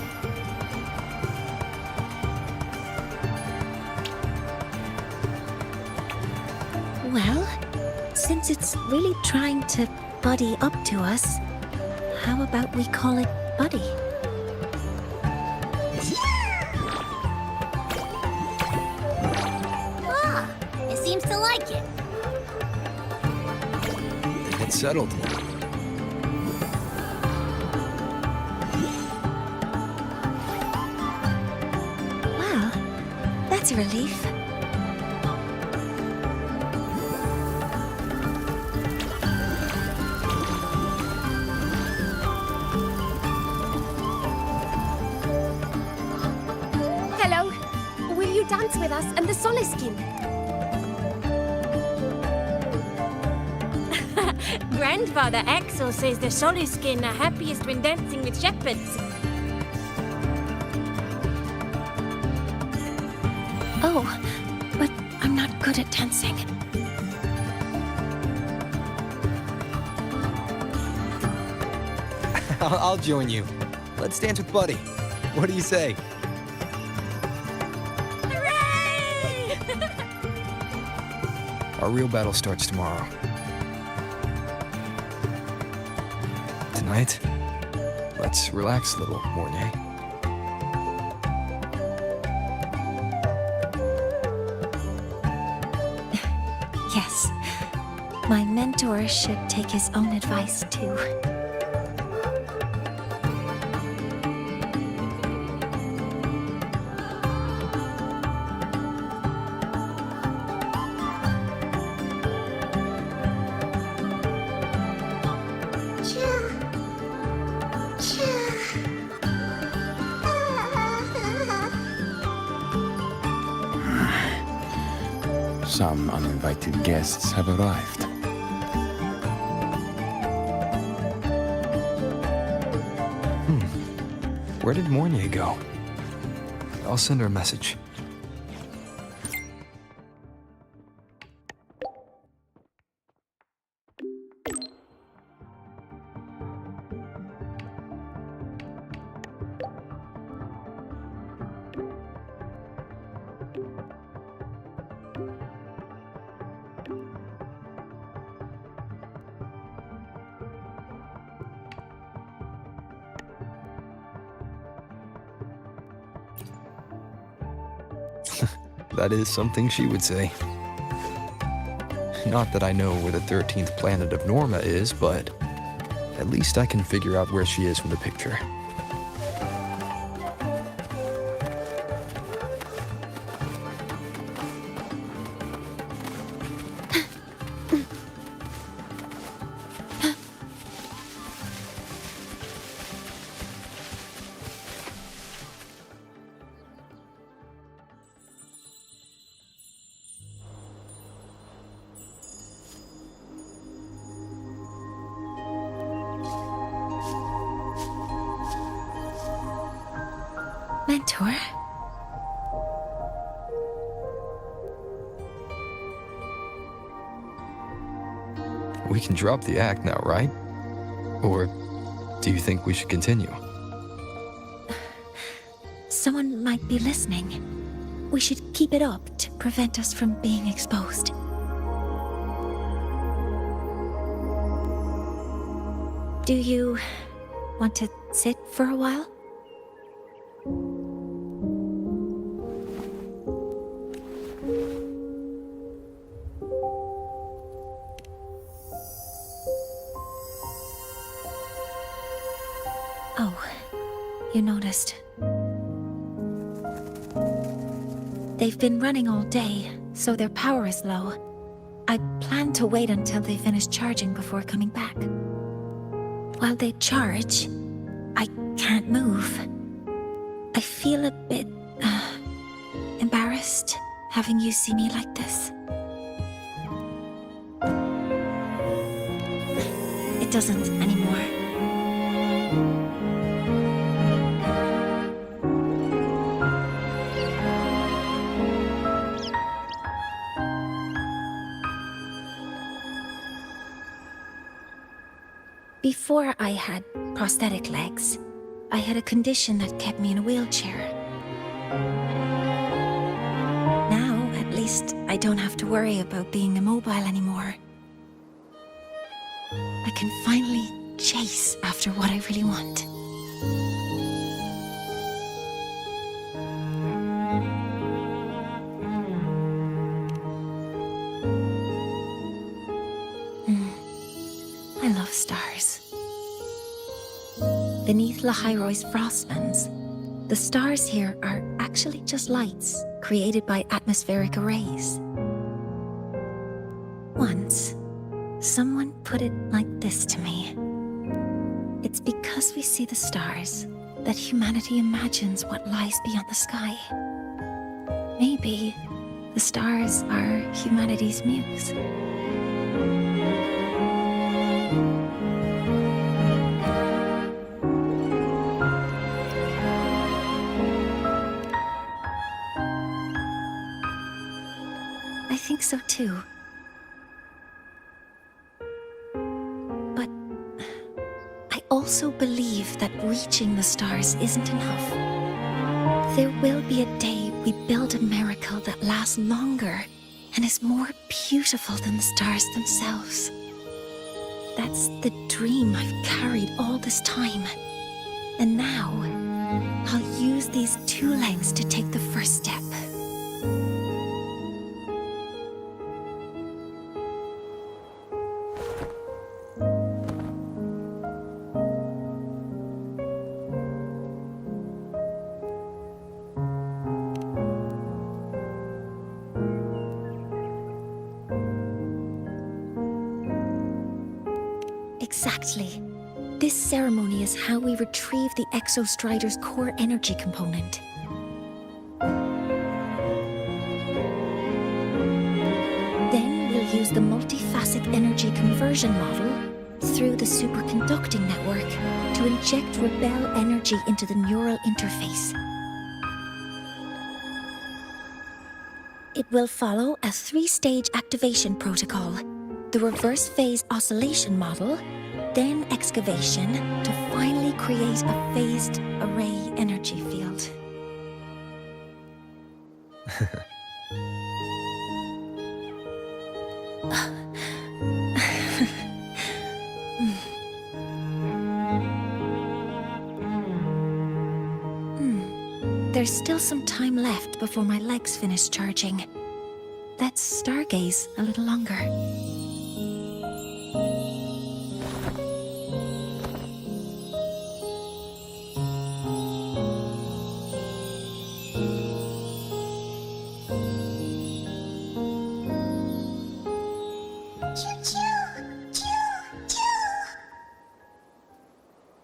Well, since it's really trying to buddy up to us, how about we call it Buddy? Ah, it seems to like it. Then it's settled. Well, that's a relief. Hello. Will you dance with us and the Soliskin? Grandfather Axel says the Soliskin are happiest when dancing with shepherds. Oh, but I'm not good at dancing. I'll join you. Let's dance with Buddy. What do you say? Hooray! Our real battle starts tomorrow. Tonight, let's relax a little, Mornier. Yes. My mentor should take his own advice, too. Some uninvited guests have arrived. Where did Mornier go? I'll send her a message. That is something she would say. Not that I know where the 13th planet of Norma is, but at least I can figure out where she is from the picture. Mentor? We can drop the act now, right? Or do you think we should continue? Someone might be listening. We should keep it up to prevent us from being exposed. Do you want to sit for a while? Oh, you noticed. They've been running all day, so their power is low. I plan to wait until they finish charging before coming back. While they charge, I can't move. I feel a bit embarrassed having you see me like this. It doesn't anymore. Before I had prosthetic legs, I had a condition that kept me in a wheelchair. Now, at least, I don't have to worry about being immobile anymore. I can finally chase after what I really want. I love stars. Beneath Lahairoi's frostlands, the stars here are actually just lights created by atmospheric arrays. Once, someone put it like this to me. It's because we see the stars that humanity imagines what lies beyond the sky. Maybe the stars are humanity's muse. I think so too. But I also believe that reaching the stars isn't enough. There will be a day we build a miracle that lasts longer and is more beautiful than the stars themselves. That's the dream I've carried all this time. And now, I'll use these 2 legs to take the first step. Exactly. This ceremony is how we retrieve the Exostrider's core energy component. Then we'll use the multifaceted energy conversion model through the superconducting network to inject rebel energy into the neural interface. It will follow a 3-stage activation protocol: the reverse phase oscillation model, then excavation to finally create a phased array energy field. There's still some time left before my legs finish charging. Let's stargaze a little longer.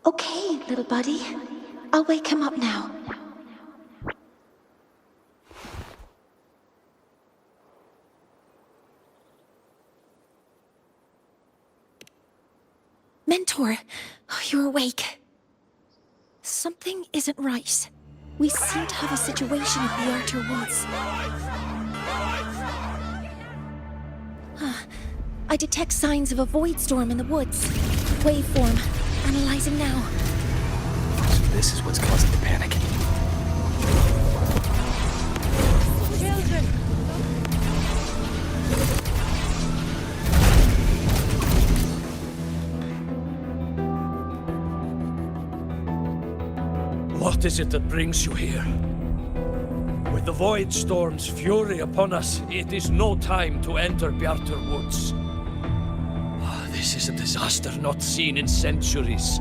Okay, little buddy. I'll wake him up now. Mentor, you're awake. Something isn't right. We seem to have a situation at the Archer Woods. I detect signs of a void storm in the woods. Waveform. Analyzing now. So this is what's causing the panic. Children! What is it that brings you here? With the Void Storm's fury upon us, it is no time to enter Bjartur Woods. This is a disaster not seen in centuries.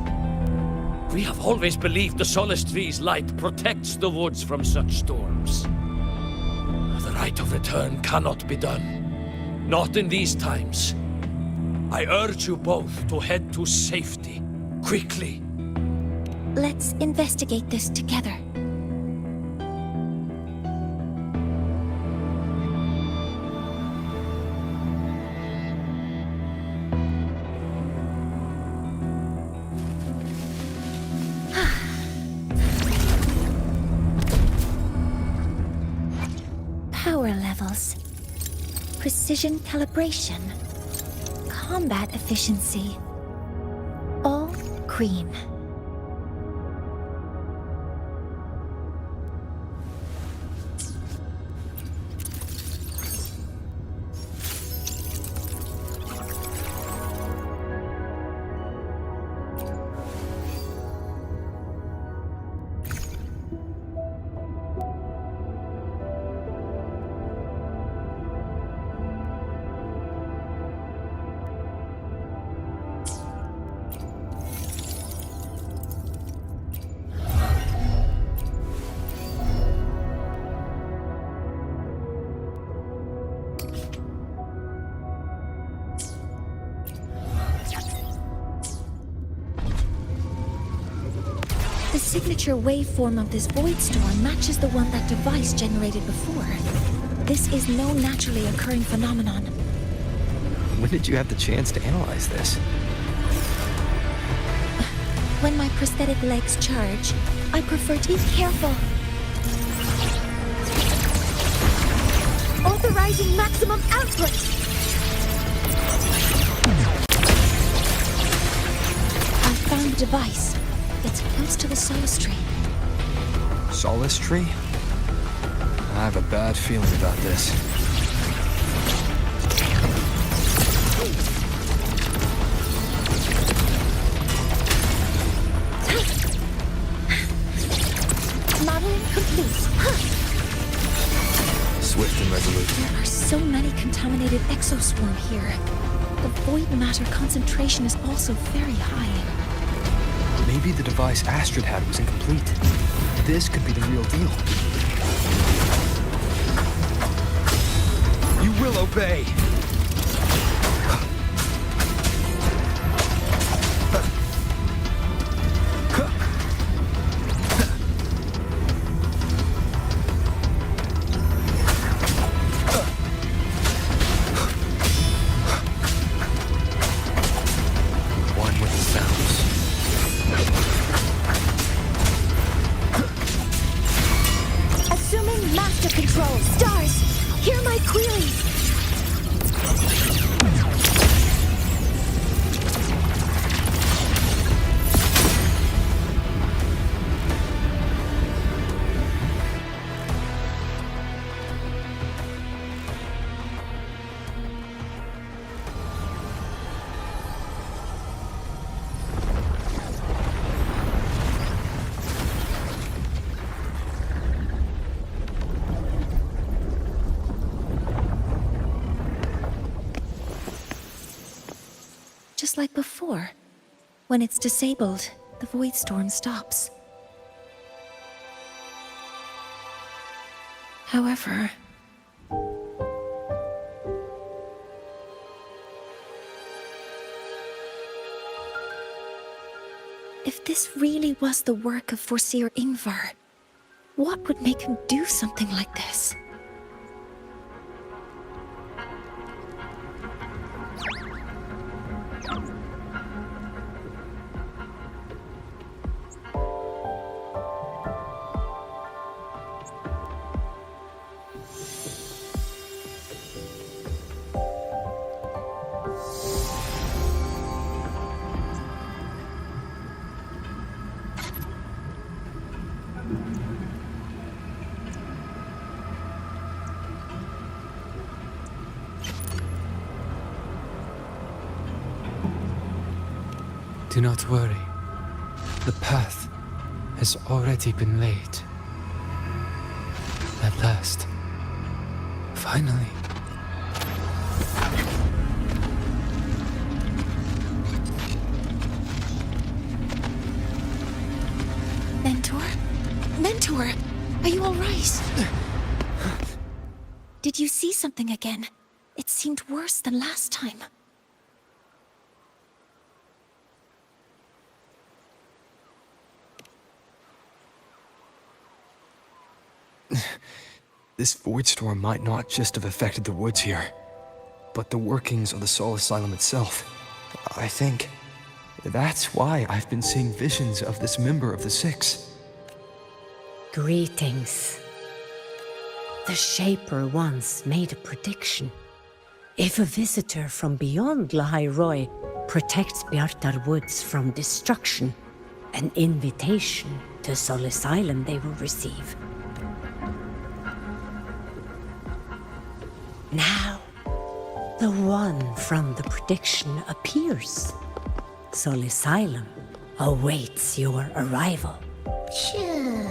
We have always believed the Solace Tree's light protects the woods from such storms. The rite of return cannot be done. Not in these times. I urge you both to head to safety, quickly. Let's investigate this together. Power levels, precision calibration, combat efficiency, all green. signature waveform of this void storm matches the one that device generated before. This is no naturally occurring phenomenon. When did you have the chance to analyze this? When my prosthetic legs charge, I prefer to be careful. Authorizing maximum output! I found the device. It's close to the Solace Tree. Solace Tree? I have a bad feeling about this. Modeling complete. Swift and resolute. There are so many contaminated exoswarm here. The void matter concentration is also very high. Maybe the device Astrid had was incomplete. This could be the real deal. You will obey! One with the sounds. Assuming master control. Stars, hear my queries. Just like before. When it's disabled, the void storm stops. However... if this really was the work of Foreseer Ingvar, what would make him do something like this? Do not worry. The path has already been laid. At last. Finally. Mentor? Mentor! Are you alright? Did you see something again? It seemed worse than last time. This void storm might not just have affected the woods here, but the workings of the Soul Asylum itself. I think that's why I've been seeing visions of this member of the Six. Greetings. The Shaper once made a prediction. If a visitor from beyond Lahai Roy protects Bjartar Woods from destruction, an invitation to Soul Asylum they will receive. Now, the one from the prediction appears. Soul Asylum awaits your arrival. Choo.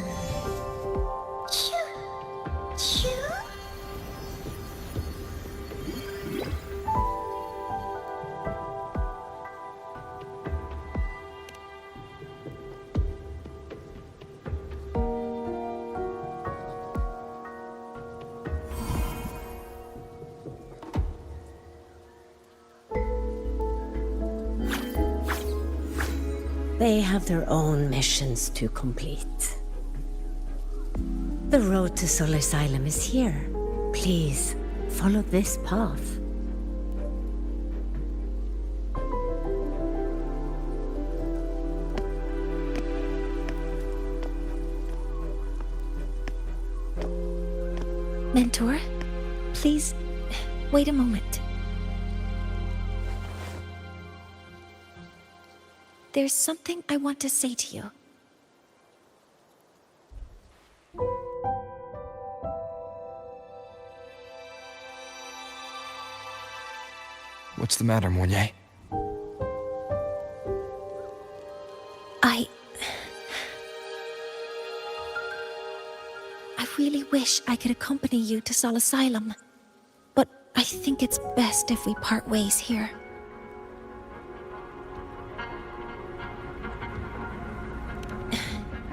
Choo. Choo. They have their own missions to complete. The road to Soul Asylum is here. Please, follow this path. Mentor, please, wait a moment. There's something I want to say to you. What's the matter, Mornier? I really wish I could accompany you to Soul Asylum, but I think it's best if we part ways here.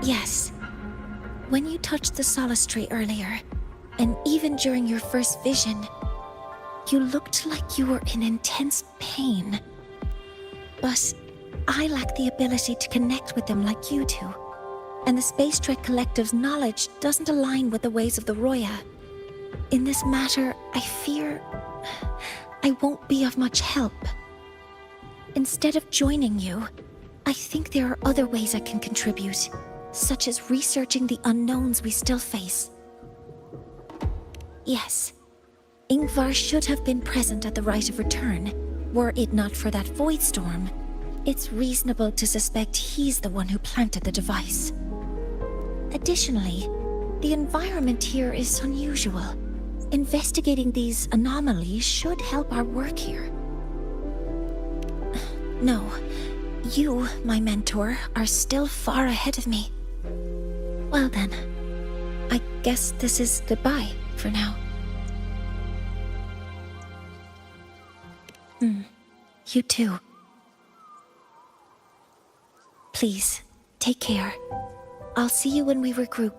Yes. When you touched the Solace Tree earlier, and even during your first vision, you looked like you were in intense pain. But I lack the ability to connect with them like you do, and the Space Trek Collective's knowledge doesn't align with the ways of the Roya. In this matter, I fear I won't be of much help. Instead of joining you, I think there are other ways I can contribute, such as researching the unknowns we still face. Yes, Ingvar should have been present at the Rite of Return. Were it not for that void storm, it's reasonable to suspect he's the one who planted the device. Additionally, the environment here is unusual. Investigating these anomalies should help our work here. No, you, my mentor, are still far ahead of me. Well then, I guess this is goodbye for now. You too. Please, take care. I'll see you when we regroup.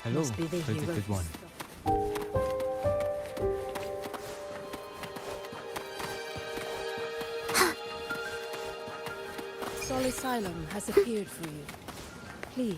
Hello, must be the predicted hero. one. Soul Asylum has appeared for you. Please.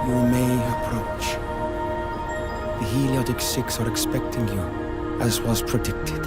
You may approach. The Heliotic Six are expecting you, as was predicted.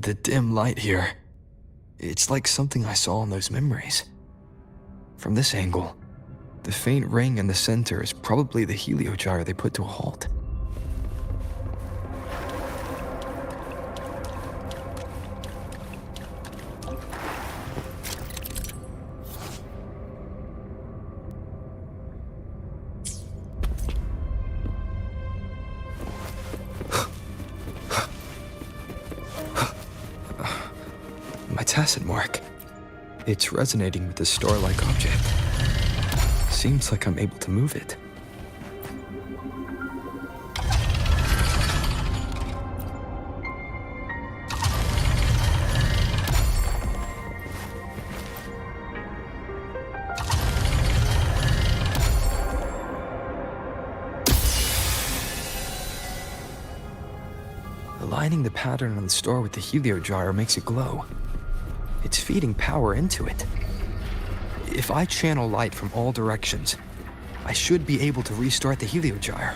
The dim light here. It's like something I saw in those memories. From this angle, the faint ring in the center is probably the heliogyre they put to a halt. My tacit mark. It's resonating with this star-like object. Seems like I'm able to move it. Aligning the pattern on the star with the heliogyre makes it glow. It's feeding power into it. If I channel light from all directions, I should be able to restart the heliogyre.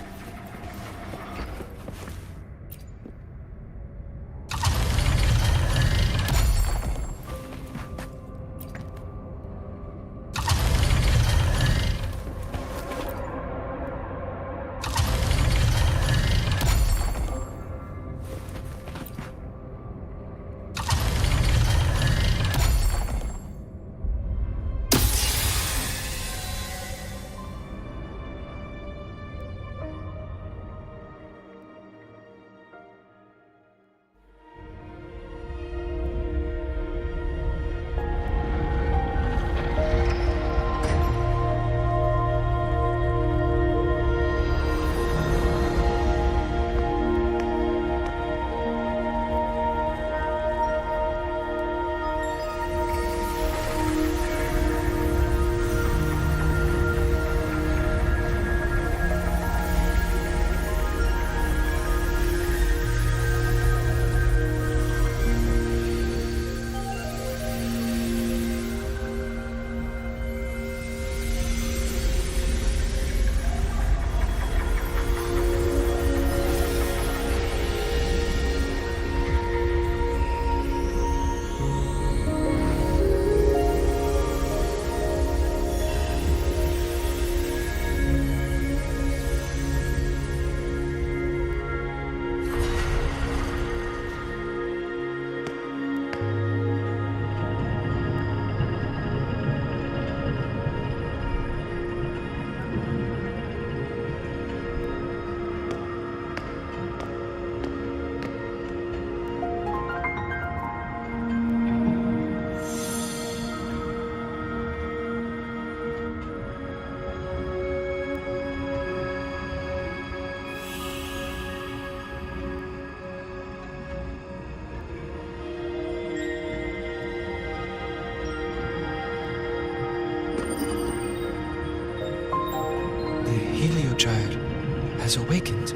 Heliogyre has awakened.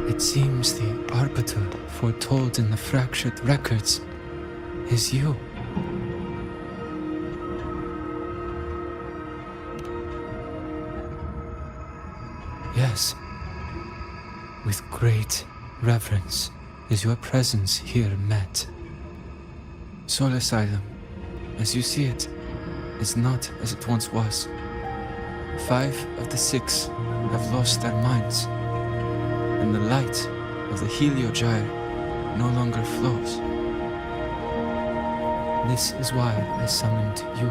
It seems the arbiter foretold in the fractured records is you. Yes, with great reverence is your presence here met. Soul Asylum, as you see it, is not as it once was. 5 of the 6 have lost their minds, and the light of the heliogyre no longer flows. This is why I summoned you.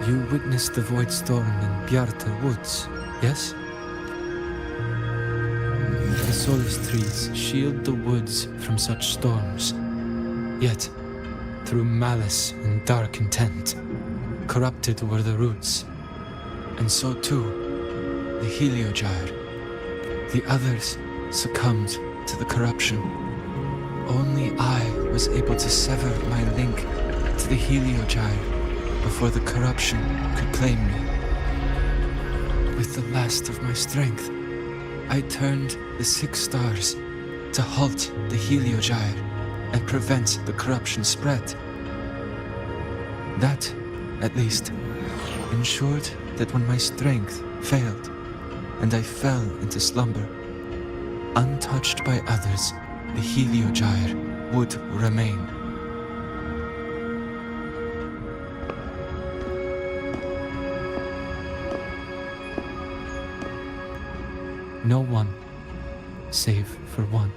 You witnessed the void storm in Bjartar Woods, yes? The solace trees shield the woods from such storms, yet through malice and dark intent, corrupted were the roots. And so too, the heliogyre. The others succumbed to the corruption. Only I was able to sever my link to the heliogyre before the corruption could claim me. With the last of my strength, I turned the 6 stars to halt the heliogyre and prevent the corruption spread. That, at least, ensured that when my strength failed, and I fell into slumber. Untouched by others, the Heliogyre would remain. No one, save for one.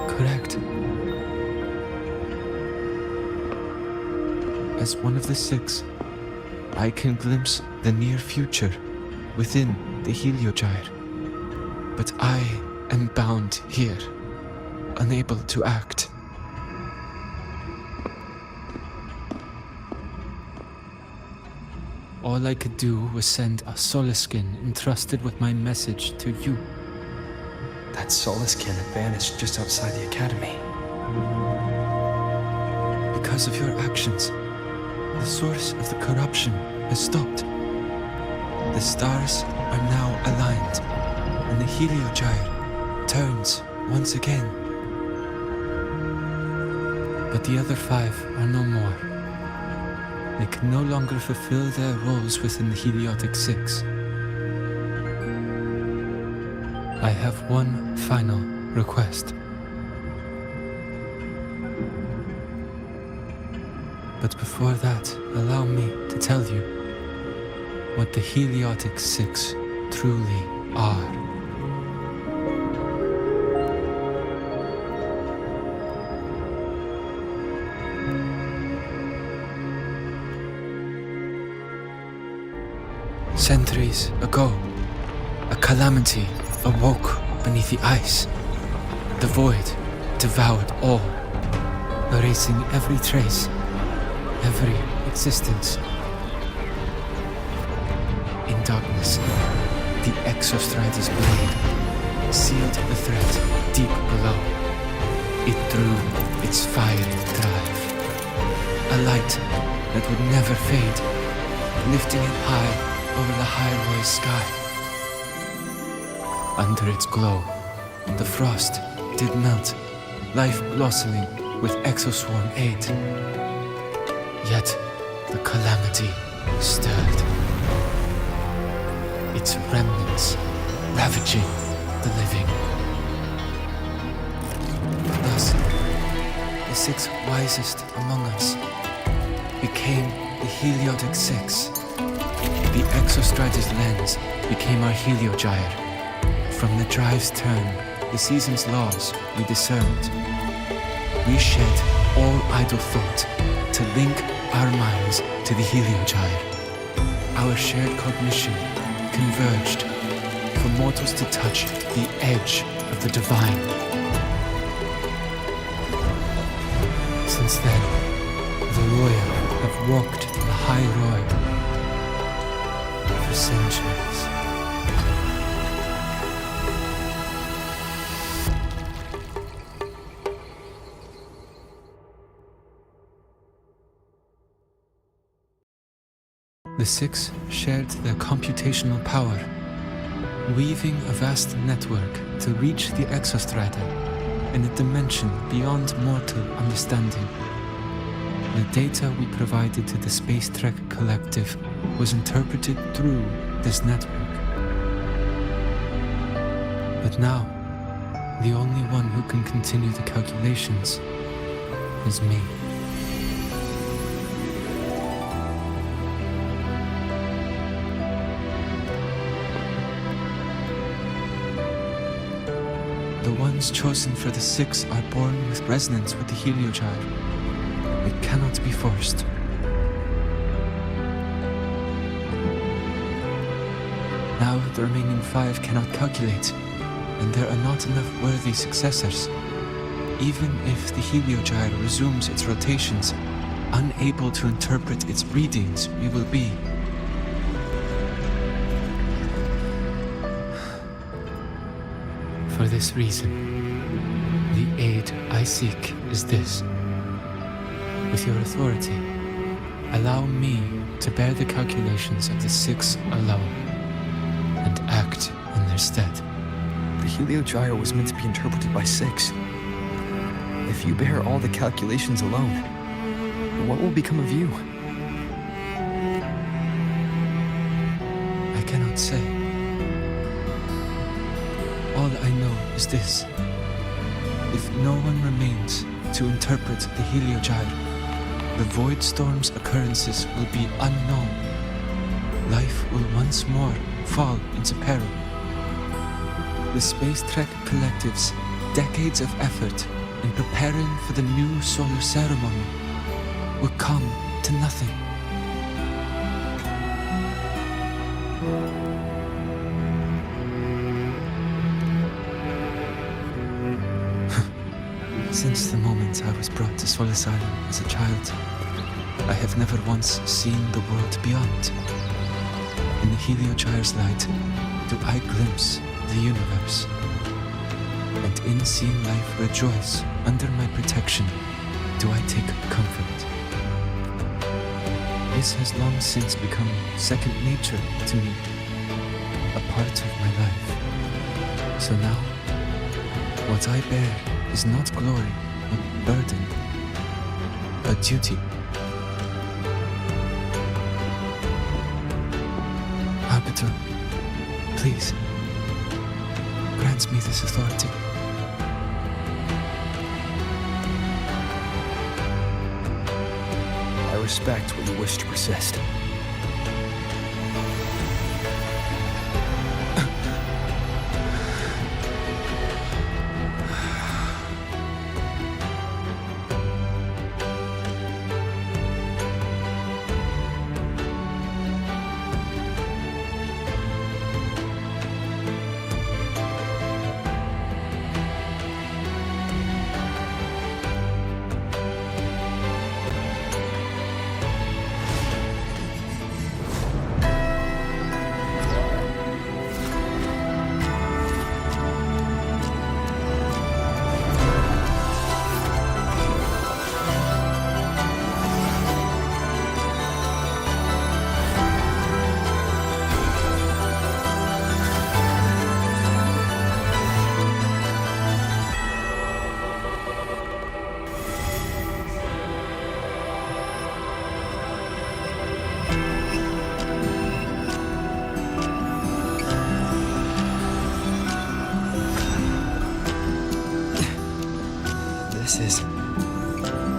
Correct. As one of the six, I can glimpse the near future within the Heliogyre. But I am bound here, unable to act. All I could do was send a Soliskin entrusted with my message to you. That Soliskin had vanished just outside the academy. Because of your actions, the source of the corruption has stopped. The stars are now aligned, and the Heliogyre turns once again. But the other five are no more. They can no longer fulfill their roles within the Heliotic Six. I have one final request. But before that, allow me to tell you what the Heliotic Six truly are. Centuries ago, a calamity awoke beneath the ice. The void devoured all, erasing every trace, every existence. In darkness, the Exostrider's blade sealed the threat deep below. It drew its fiery drive, a light that would never fade, lifting it high over the Hyrule sky. Under its glow, the frost did melt, life blossoming with Exoswarm aid. Yet the calamity stirred, its remnants ravaging the living. Thus, the six wisest among us became the Heliotic Six. The Exostrider's lens became our Heliogyre. From the drive's turn, the season's laws we discerned. We shed all idle thought to link our minds to the Heliogyre. Our shared cognition converged for mortals to touch the edge of the divine. Since then, the royal have walked the high road for centuries. The six shared their computational power, weaving a vast network to reach the Exostrider in a dimension beyond mortal understanding. The data we provided to the Space Trek Collective was interpreted through this network. But now, the only one who can continue the calculations is me. The ones chosen for the six are born with resonance with the Heliogyre. It cannot be forced. Now the remaining five cannot calculate, and there are not enough worthy successors. Even if the Heliogyre resumes its rotations, unable to interpret its readings, we will be. For this reason, the aid I seek is this. With your authority, allow me to bear the calculations of the six alone, and act in their stead. The Heliogyre was meant to be interpreted by six. If you bear all the calculations alone, what will become of you? I cannot say. All I know is this. If no one remains to interpret the Heliogyre, the Void Storm's occurrences will be unknown. Life will once more fall into peril. The Space Trek Collective's decades of effort in preparing for the new solar ceremony will come to nothing. Since the moment I was brought to Sol Asylum as a child, I have never once seen the world beyond. In the Heliogyre's light, do I glimpse the universe. And in seeing life rejoice under my protection, do I take comfort. This has long since become second nature to me, a part of my life. So now, what I bear is not glory, but burden, a duty. Arbiter, please, grant me this authority. I respect what you wish to persist.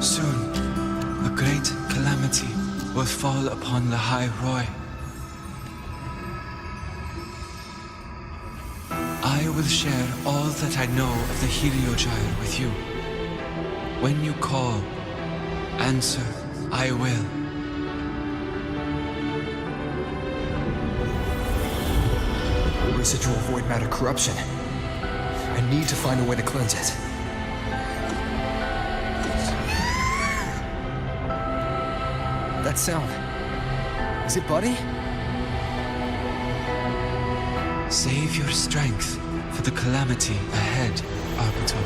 Soon, a great calamity will fall upon the High Roy. I will share all that I know of the Heliogyre with you. When you call, answer, I will. Residual void matter corruption. I need to find a way to cleanse it. That sound. Is it Buddy? Save your strength for the calamity ahead, Arbiter.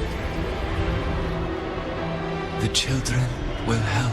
The children will help.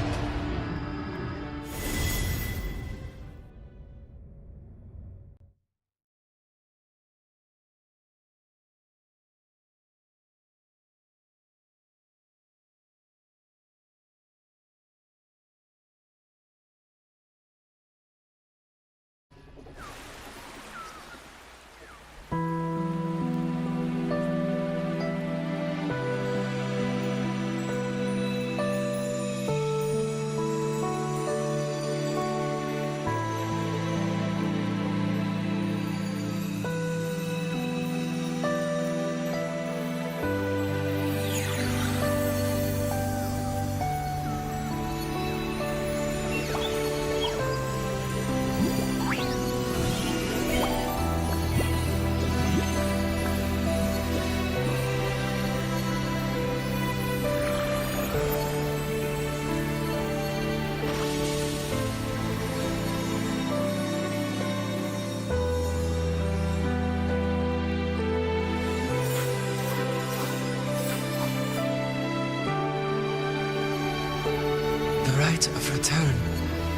Rite of return,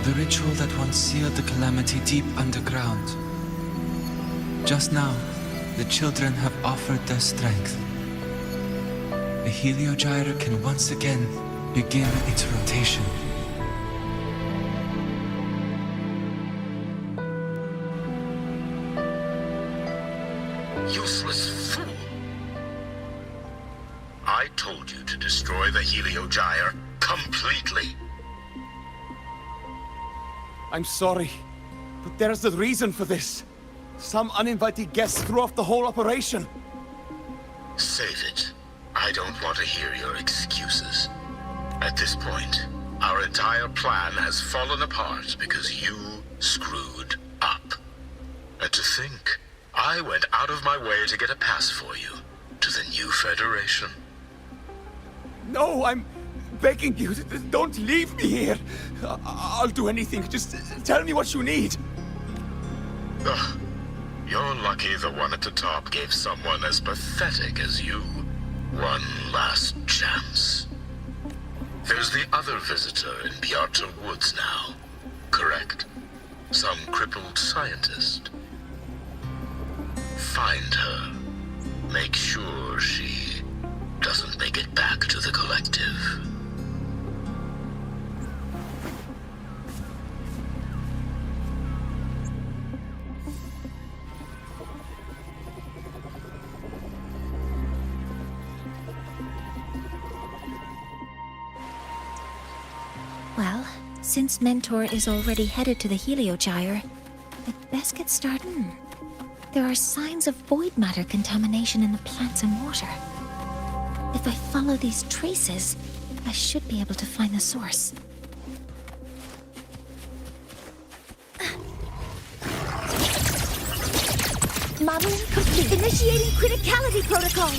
the ritual that once sealed the calamity deep underground. Just now, the children have offered their strength. The Heliogyre can once again begin its rotation. I told you to destroy the Heliogyre completely. I'm sorry, but there's a reason for this. Some uninvited guests threw off the whole operation. Save it. I don't want to hear your excuses. At this point, our entire plan has fallen apart because you screwed up. And to think, I went out of my way to get a pass for you to the new Federation. No, I'm begging you, don't leave me here. I'll do anything, just tell me what you need. Ugh. You're lucky the one at the top gave someone as pathetic as you one last chance. There's the other visitor in Bjarta Woods now, correct? Some crippled scientist. Find her. Make sure she doesn't make it back to the collective. Well, since Mentor is already headed to the Heliogyre, I'd best get started. There are signs of void matter contamination in the plants and water. If I follow these traces, I should be able to find the source. Modeling complete. Initiating criticality protocol.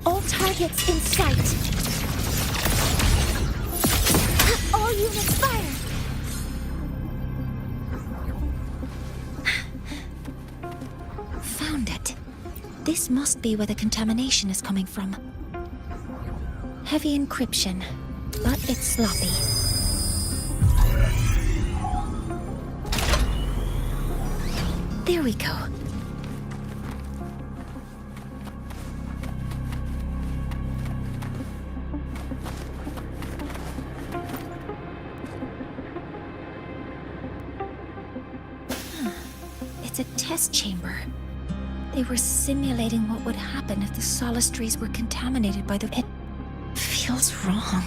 All targets in sight. All units fire. Found it. This must be where the contamination is coming from. Heavy encryption, but it's sloppy. There we go. It's a test chamber. They were simulating what would happen if the solistries were contaminated by the... It feels wrong.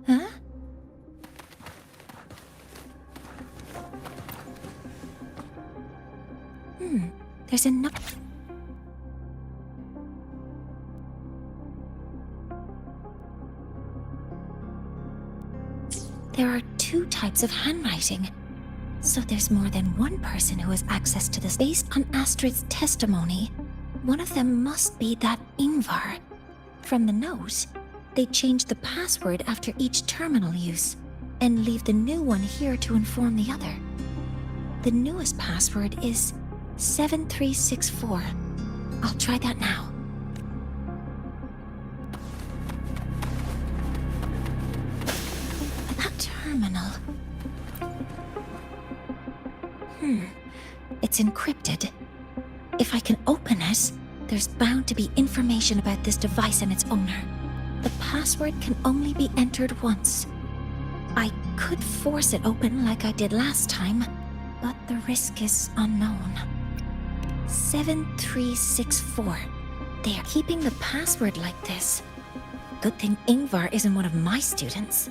Huh? There's enough. There are two types of handwriting. So there's more than one person who has access to this. Based on Astrid's testimony, one of them must be that Ingvar. From the note, they change the password after each terminal use, and leave the new one here to inform the other. The newest password is 7364. I'll try that now. That terminal. It's encrypted. If I can open it, there's bound to be information about this device and its owner. The password can only be entered once. I could force it open like I did last time, but the risk is unknown. 7364. They are keeping the password like this. Good thing Ingvar isn't one of my students.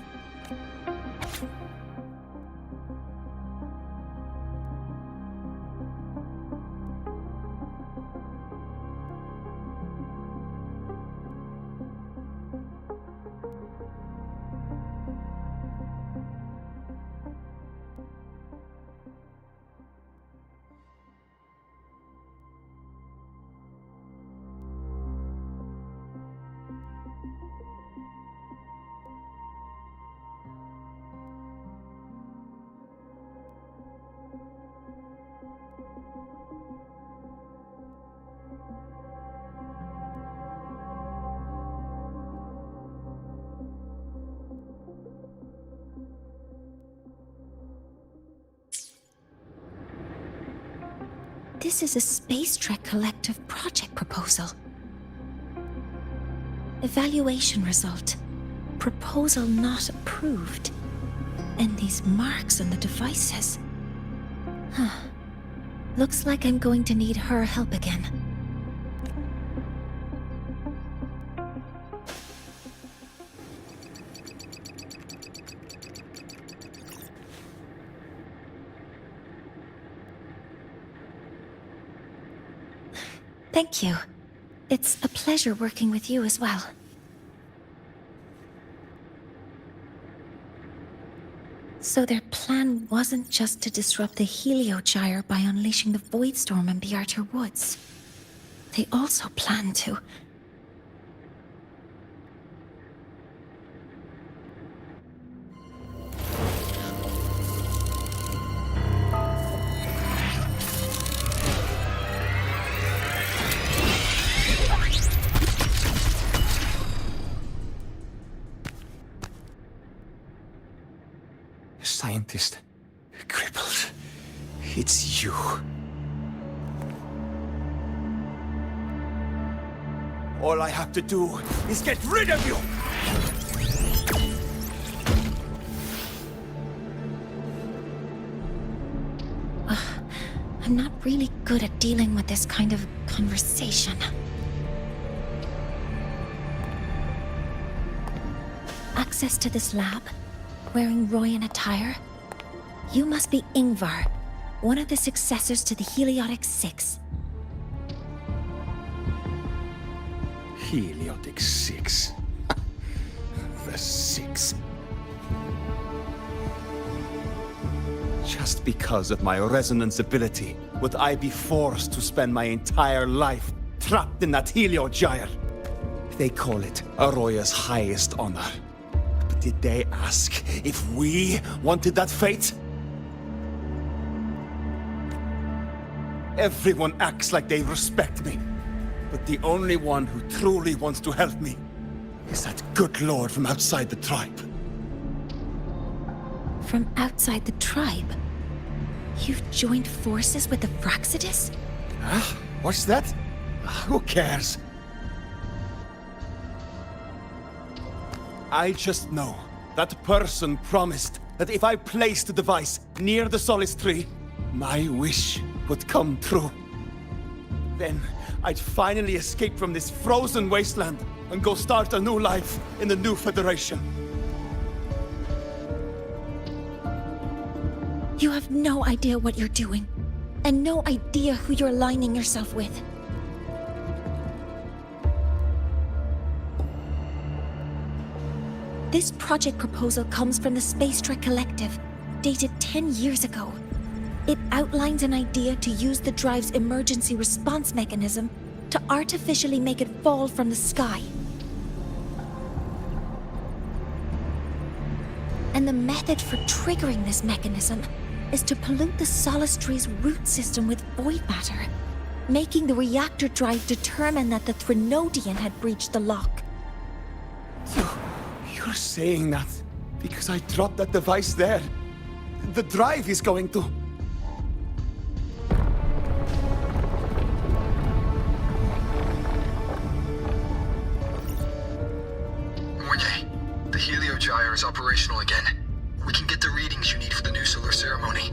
This is a Space Trek Collective project proposal. Evaluation result. Proposal not approved. And these marks on the devices. Huh. Looks like I'm going to need her help again. Thank you. It's a pleasure working with you as well. So their plan wasn't just to disrupt the Heliogyre by unleashing the Void Storm in the Outer Woods. They also planned to... Scientist. Crippled. It's you. All I have to do is get rid of you! I'm not really good at dealing with this kind of conversation. Access to this lab? Wearing Royan attire? You must be Ingvar, one of the successors to the Heliotic Six. Heliotic Six. The Six. Just because of my resonance ability, would I be forced to spend my entire life trapped in that Heliogyre? They call it Aroya's highest honor. But did they ask if we wanted that fate? Everyone acts like they respect me. But the only one who truly wants to help me is that good lord from outside the tribe. From outside the tribe? You've joined forces with the Fraxidus? Huh? What's that? Who cares? I just know that person promised that if I placed the device near the Solace Tree, my wish would come true. Then I'd finally escape from this frozen wasteland and go start a new life in the new Federation. You have no idea what you're doing, and no idea who you're aligning yourself with. This project proposal comes from the Space Trek Collective, dated 10 years ago. It outlines an idea to use the drive's emergency response mechanism to artificially make it fall from the sky. And the method for triggering this mechanism is to pollute the Solace Tree's root system with void matter, making the reactor drive determine that the Threnodian had breached the lock. You're saying that because I dropped that device there. The drive is going to... Morgay, the Heliogyre is operational again. We can get the readings you need for the new solar ceremony.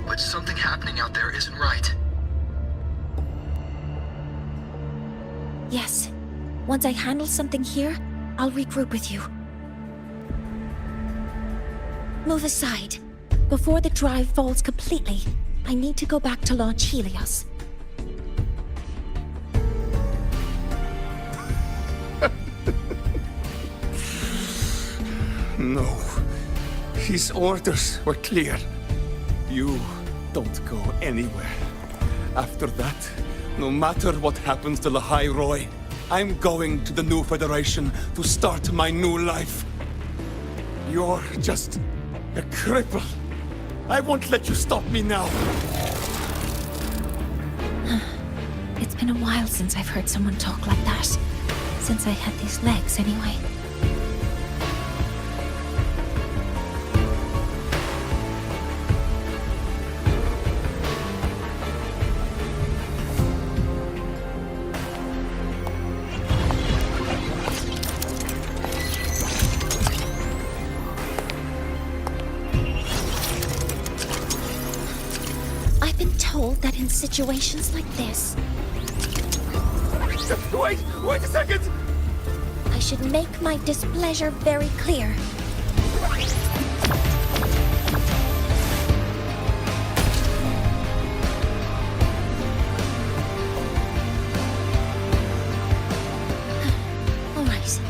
But something happening out there isn't right. Yes. Once I handle something here, I'll regroup with you. Move aside. Before the drive falls completely, I need to go back to launch Helios. No. His orders were clear. You don't go anywhere. After that, no matter what happens to Lahai Roy, I'm going to the new Federation to start my new life. You're just a cripple. I won't let you stop me now. It's been a while since I've heard someone talk like that. Since I had these legs, anyway. told that in situations like this, Wait a second! I should make my displeasure very clear. All right.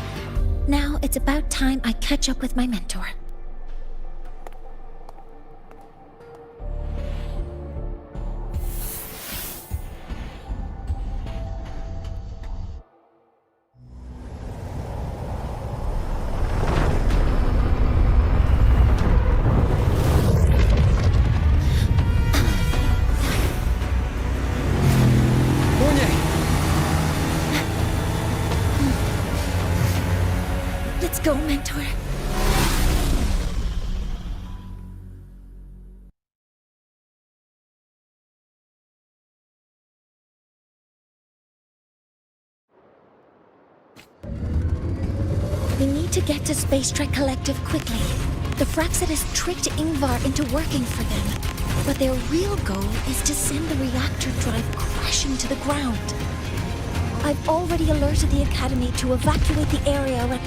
Now it's about time I catch up with my mentor. Let's go, mentor. We need to get to Space Trek Collective quickly. The Fraxit has tricked Ingvar into working for them, but their real goal is to send the reactor drive crashing to the ground. I've already alerted the Academy to evacuate the area when...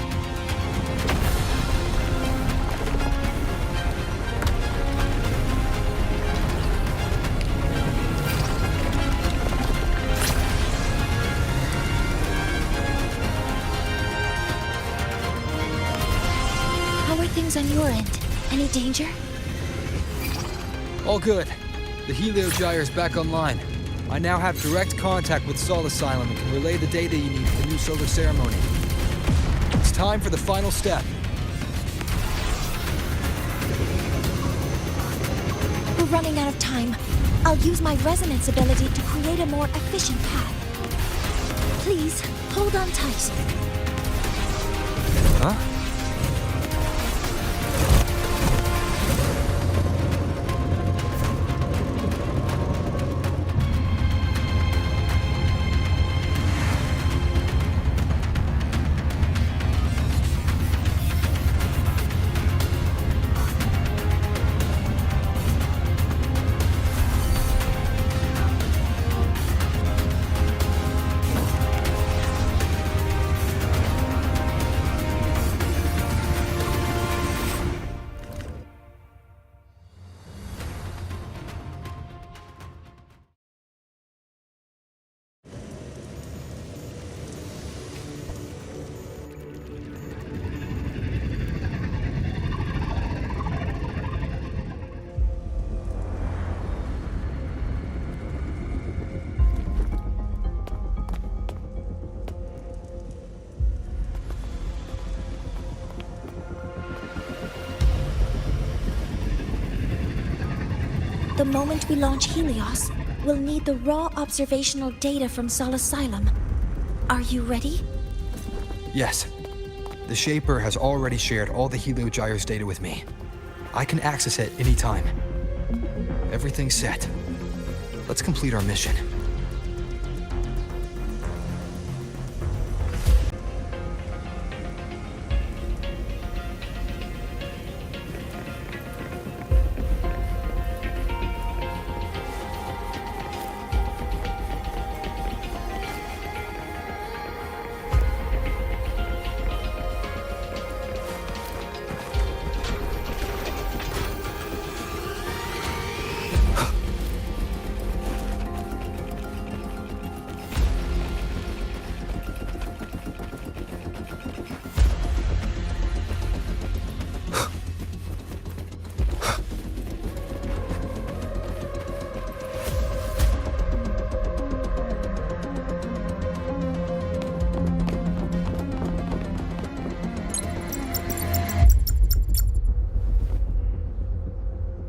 Things on your end. Any danger? All good. The Heliogyre is back online. I now have direct contact with Sol Asylum and can relay the data you need for the new solar ceremony. It's time for the final step. We're running out of time. I'll use my resonance ability to create a more efficient path. Please, hold on tight. Huh? The moment we launch Helios, we'll need the raw observational data from Sol Asylum. Are you ready? Yes. The Shaper has already shared all the Heliogyre's data with me. I can access it anytime. Everything's set. Let's complete our mission.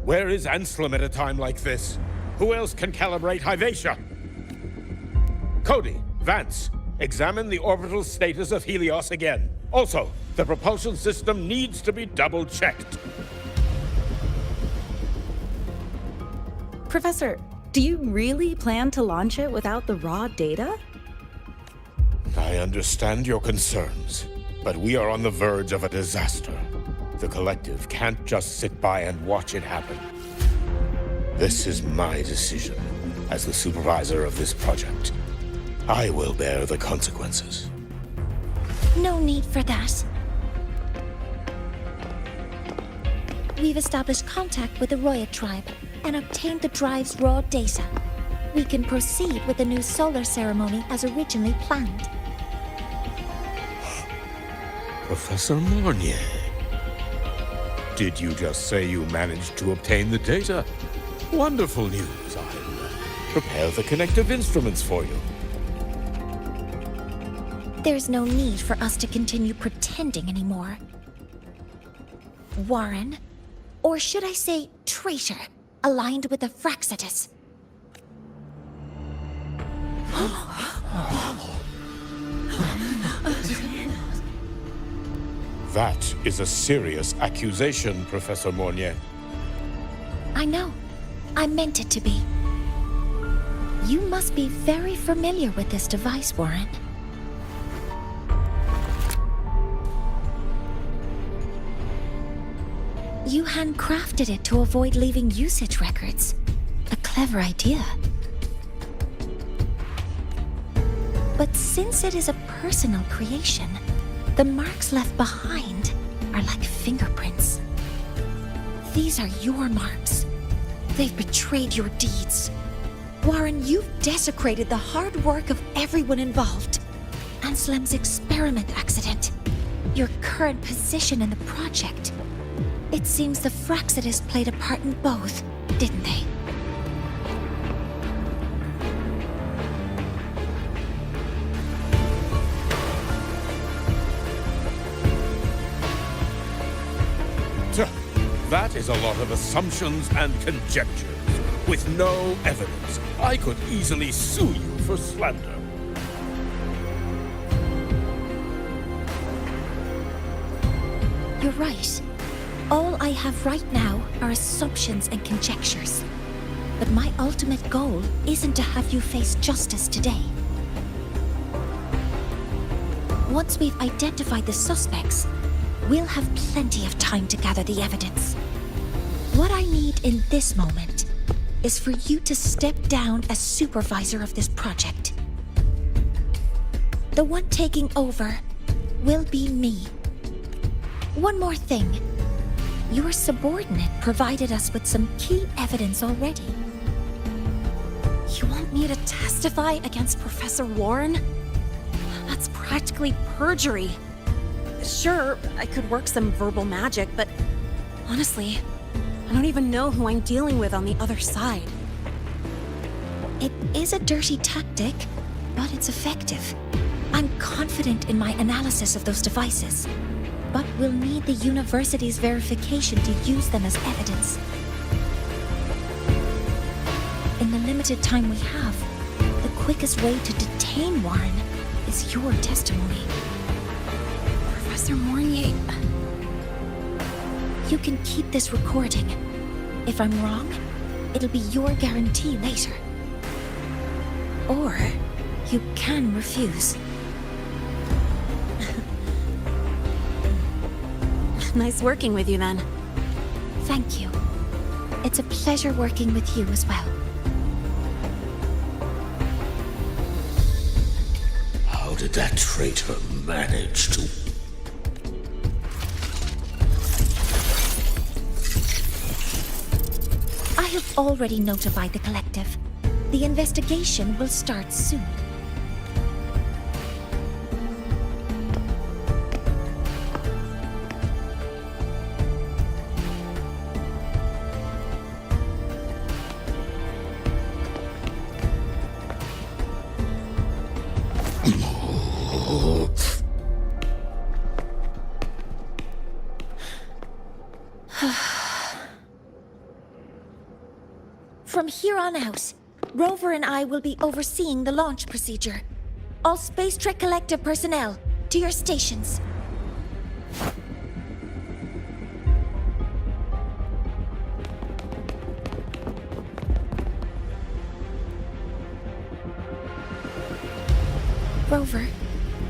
Where is Anselm at a time like this? Who else can calibrate Hyvatia? Cody, Vance, examine the orbital status of Helios again. Also, the propulsion system needs to be double-checked. Professor, do you really plan to launch it without the raw data? I understand your concerns, but we are on the verge of a disaster. The Collective can't just sit by and watch it happen. This is my decision. As the supervisor of this project, I will bear the consequences. No need for that. We've established contact with the Roya tribe and obtained the drive's raw data. We can proceed with the new solar ceremony as originally planned. Professor Mornier, did you just say you managed to obtain the data? Wonderful news. I'll prepare the connective instruments for you. There's no need for us to continue pretending anymore. Warren, or should I say traitor, aligned with the Fraxitus. That is a serious accusation, Professor Mornier. I know. I meant it to be. You must be very familiar with this device, Warren. You handcrafted it to avoid leaving usage records. A clever idea. But since it is a personal creation, the marks left behind are like fingerprints. These are your marks. They've betrayed your deeds. Warren, you've desecrated the hard work of everyone involved. Anselm's experiment accident, your current position in the project. It seems the Fraxitus played a part in both, didn't they? That is a lot of assumptions and conjectures, with no evidence. I could easily sue you for slander. You're right. All I have right now are assumptions and conjectures. But my ultimate goal isn't to have you face justice today. Once we've identified the suspects, we'll have plenty of time to gather the evidence. What I need in this moment is for you to step down as supervisor of this project. The one taking over will be me. One more thing. Your subordinate provided us with some key evidence already. You want me to testify against Professor Warren? That's practically perjury. Sure, I could work some verbal magic, but honestly, I don't even know who I'm dealing with on the other side. It is a dirty tactic, but it's effective. I'm confident in my analysis of those devices, but we'll need the university's verification to use them as evidence. In the limited time we have, the quickest way to detain Warren is your testimony. Professor Mornier... You can keep this recording. If I'm wrong, it'll be your guarantee later. Or you can refuse. Nice working with you then. Thank you. It's a pleasure working with you as well. How did that traitor manage to... I have already notified the collective. The investigation will start soon. From here on out, Rover and I will be overseeing the launch procedure. All Space Trek Collective personnel, to your stations. Rover,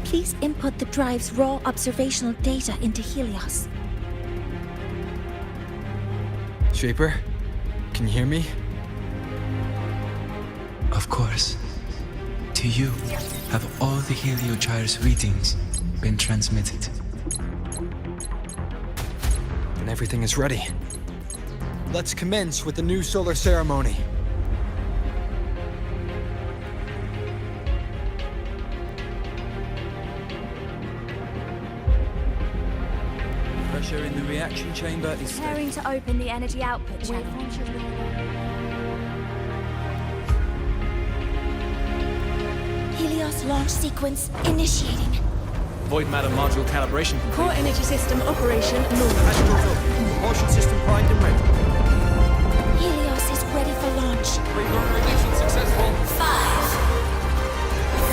please input the drive's raw observational data into Helios. Shaper, can you hear me? Of course. To you, have all the Heliogyre's readings been transmitted? Then everything is ready. Let's commence with the new solar ceremony. Pressure in the reaction chamber is Preparing to open the energy output channel. Helios launch sequence initiating. Void matter module calibration. Core energy system operation normal. Astros propulsion system primed and ready. Helios is ready for launch. Reconfirmation successful. 5,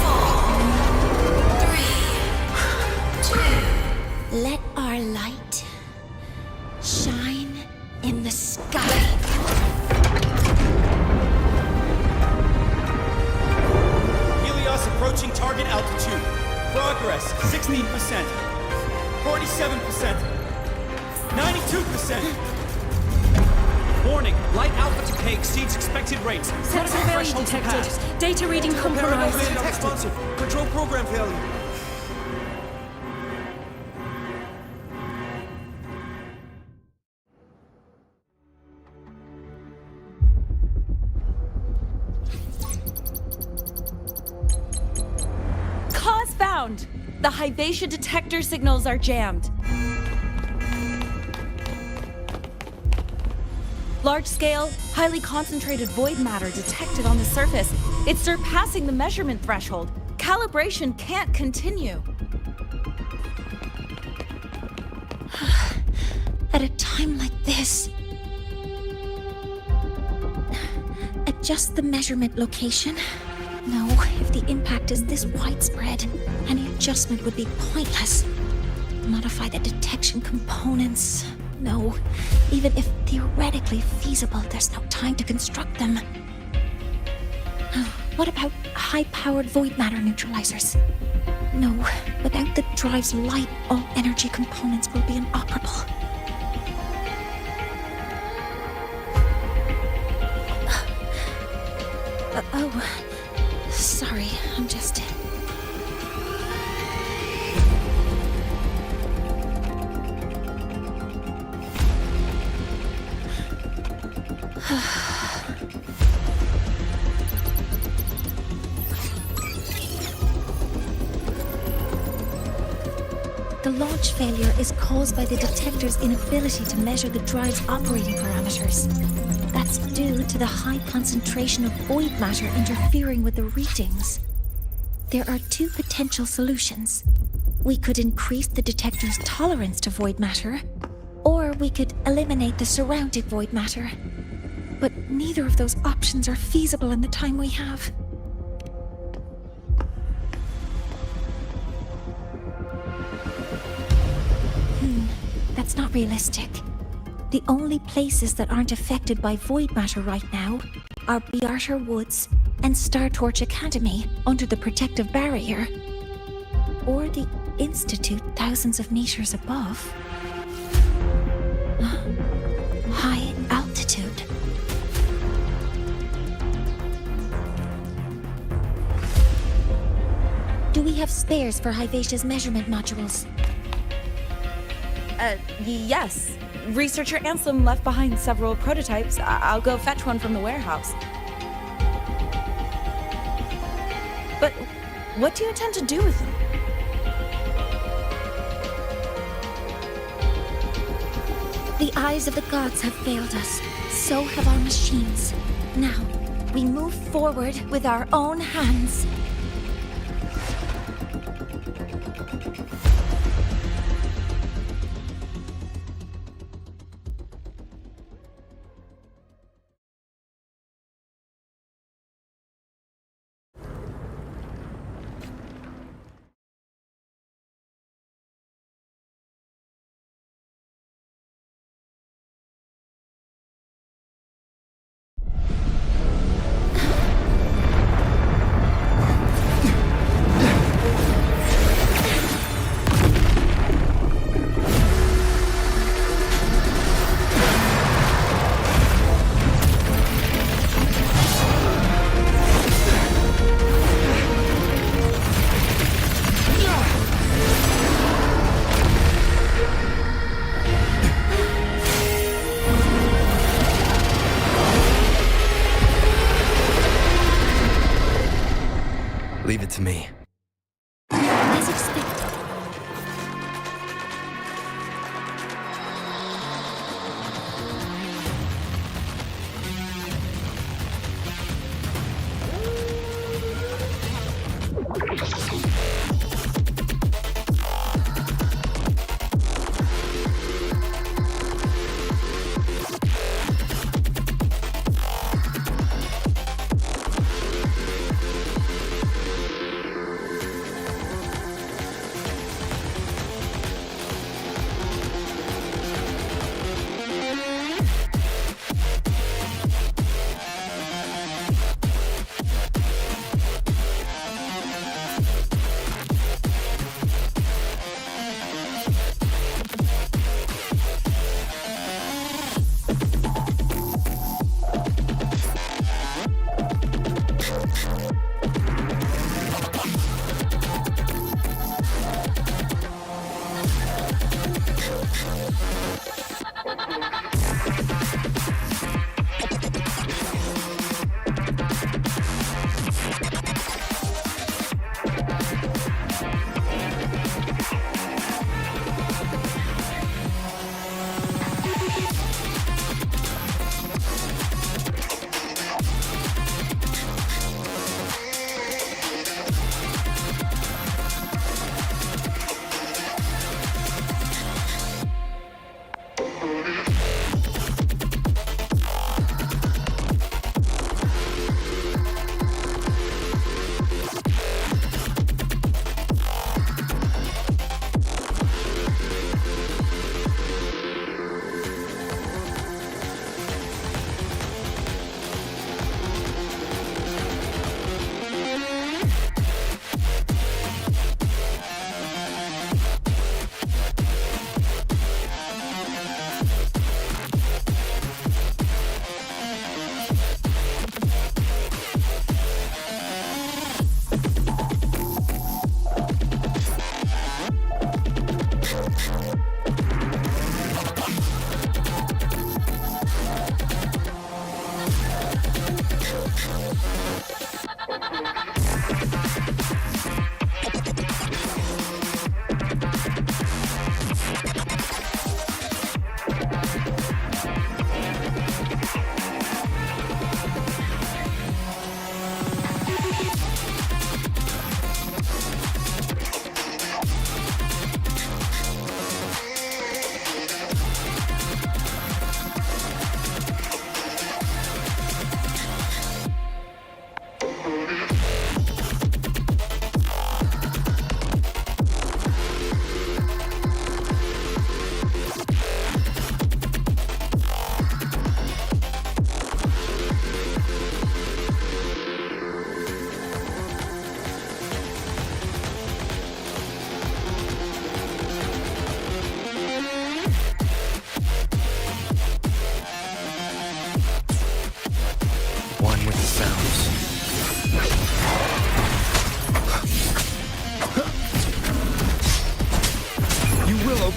4, 3, 2. Let our light shine in the sky. Helios approaching target altitude. Progress 16%. 47%. 92%. Warning, light alpha decay exceeds expected rates. Sensor failure detected. Data reading compromised. Unresponsive. Control program failure. Cause found! The Hyvatia detector signals are jammed. Large-scale, highly concentrated void matter detected on the surface. It's surpassing the measurement threshold. Calibration can't continue. At a time like this, adjust the measurement location. No, if the impact is this widespread, any adjustment would be pointless. Modify the detection components. No, even if theoretically feasible, there's no time to construct them. What about high-powered void matter neutralizers? No, without the drive's light, all energy components will be inoperable. Oh, sorry, I'm just... The launch failure is caused by the detector's inability to measure the drive's operating parameters. That's due to the high concentration of void matter interfering with the readings. There are two potential solutions. We could increase the detector's tolerance to void matter, or we could eliminate the surrounding void matter. But neither of those options are feasible in the time we have. That's not realistic. The only places that aren't affected by void matter right now are Bearter Woods and Star Torch Academy under the protective barrier, or the Institute thousands of meters above. High altitude. Do we have spares for Hyvatia's measurement modules? Yes. Researcher Ansem left behind several prototypes. I'll go fetch one from the warehouse. But what do you intend to do with them? The eyes of the gods have failed us. So have our machines. Now, we move forward with our own hands. Leave it to me. As expected.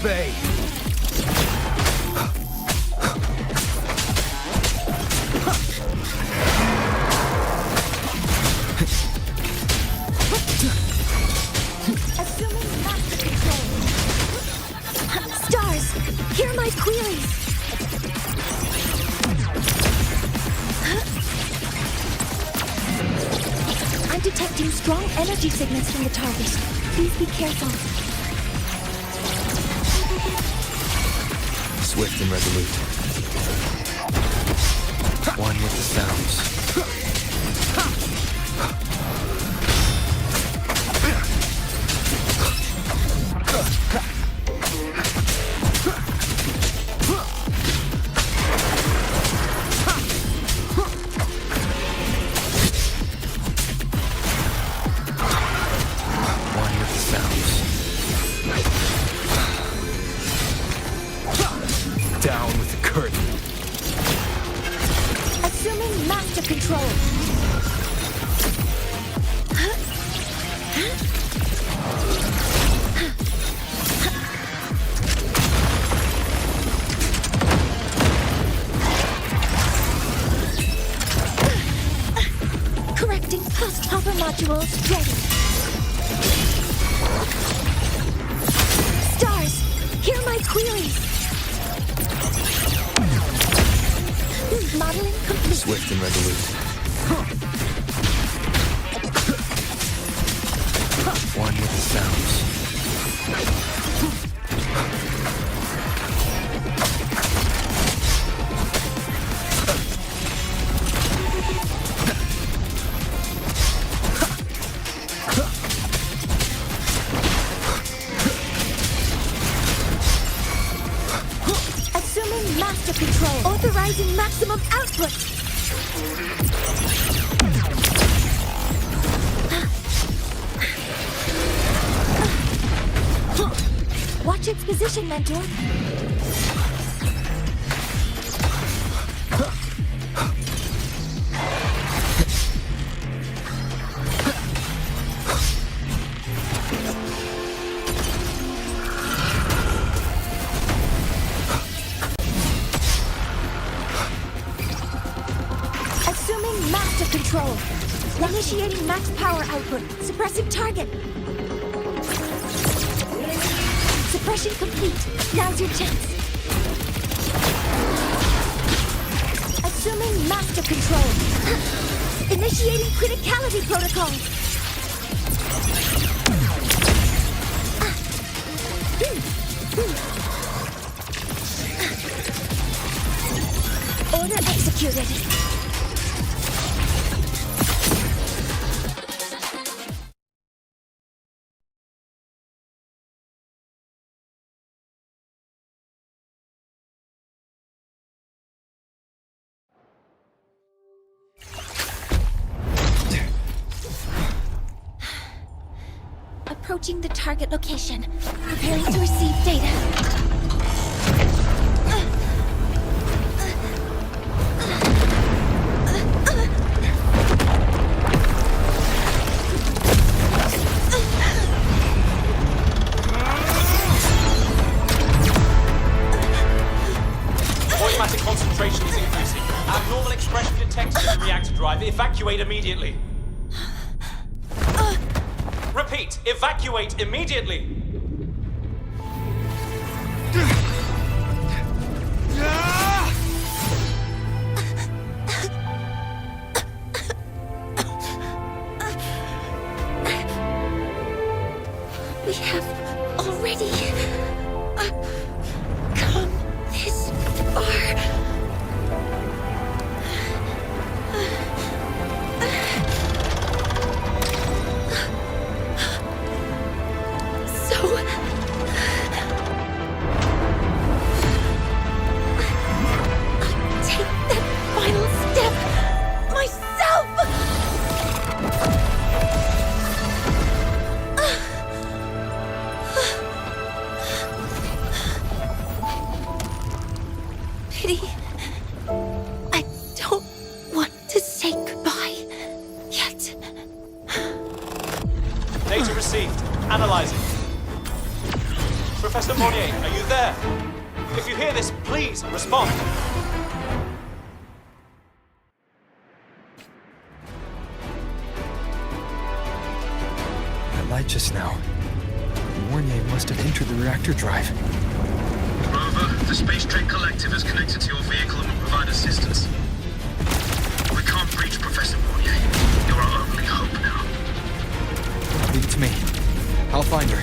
obey. Assuming master control. Stars, hear my queries. I'm detecting strong energy signals from the target. Please be careful. Swift and resolute. One with the sounds. One with the sounds. Down with the curtain. Assuming master control. Connecting past hopper modules ready. Stars, hear my queries. Modeling complete. Swift and resolute. One with the sounds. Assuming master control. Authorizing maximum output. Watch its position, Mentor. Assuming master control. Initiating max power output. Suppressing target. Suppression complete. Now's your chance. Assuming master control. Initiating criticality protocol. Order executed. Approaching the target location. Preparing to receive data. Automatic concentration is increasing. Abnormal expression detected in the reactor drive. Evacuate immediately. Repeat, evacuate immediately! We have already come this far. I don't want to say goodbye yet. Data received. Analyzing. Professor Monnier, are you there? If you hear this, please respond. That light just now. Mornier must have entered the reactor drive. Rover, the Space Trek Collective has connected to your vehicle and will provide assistance. We can't reach Professor Monnier. You're our only hope now. Leave it to me. I'll find her.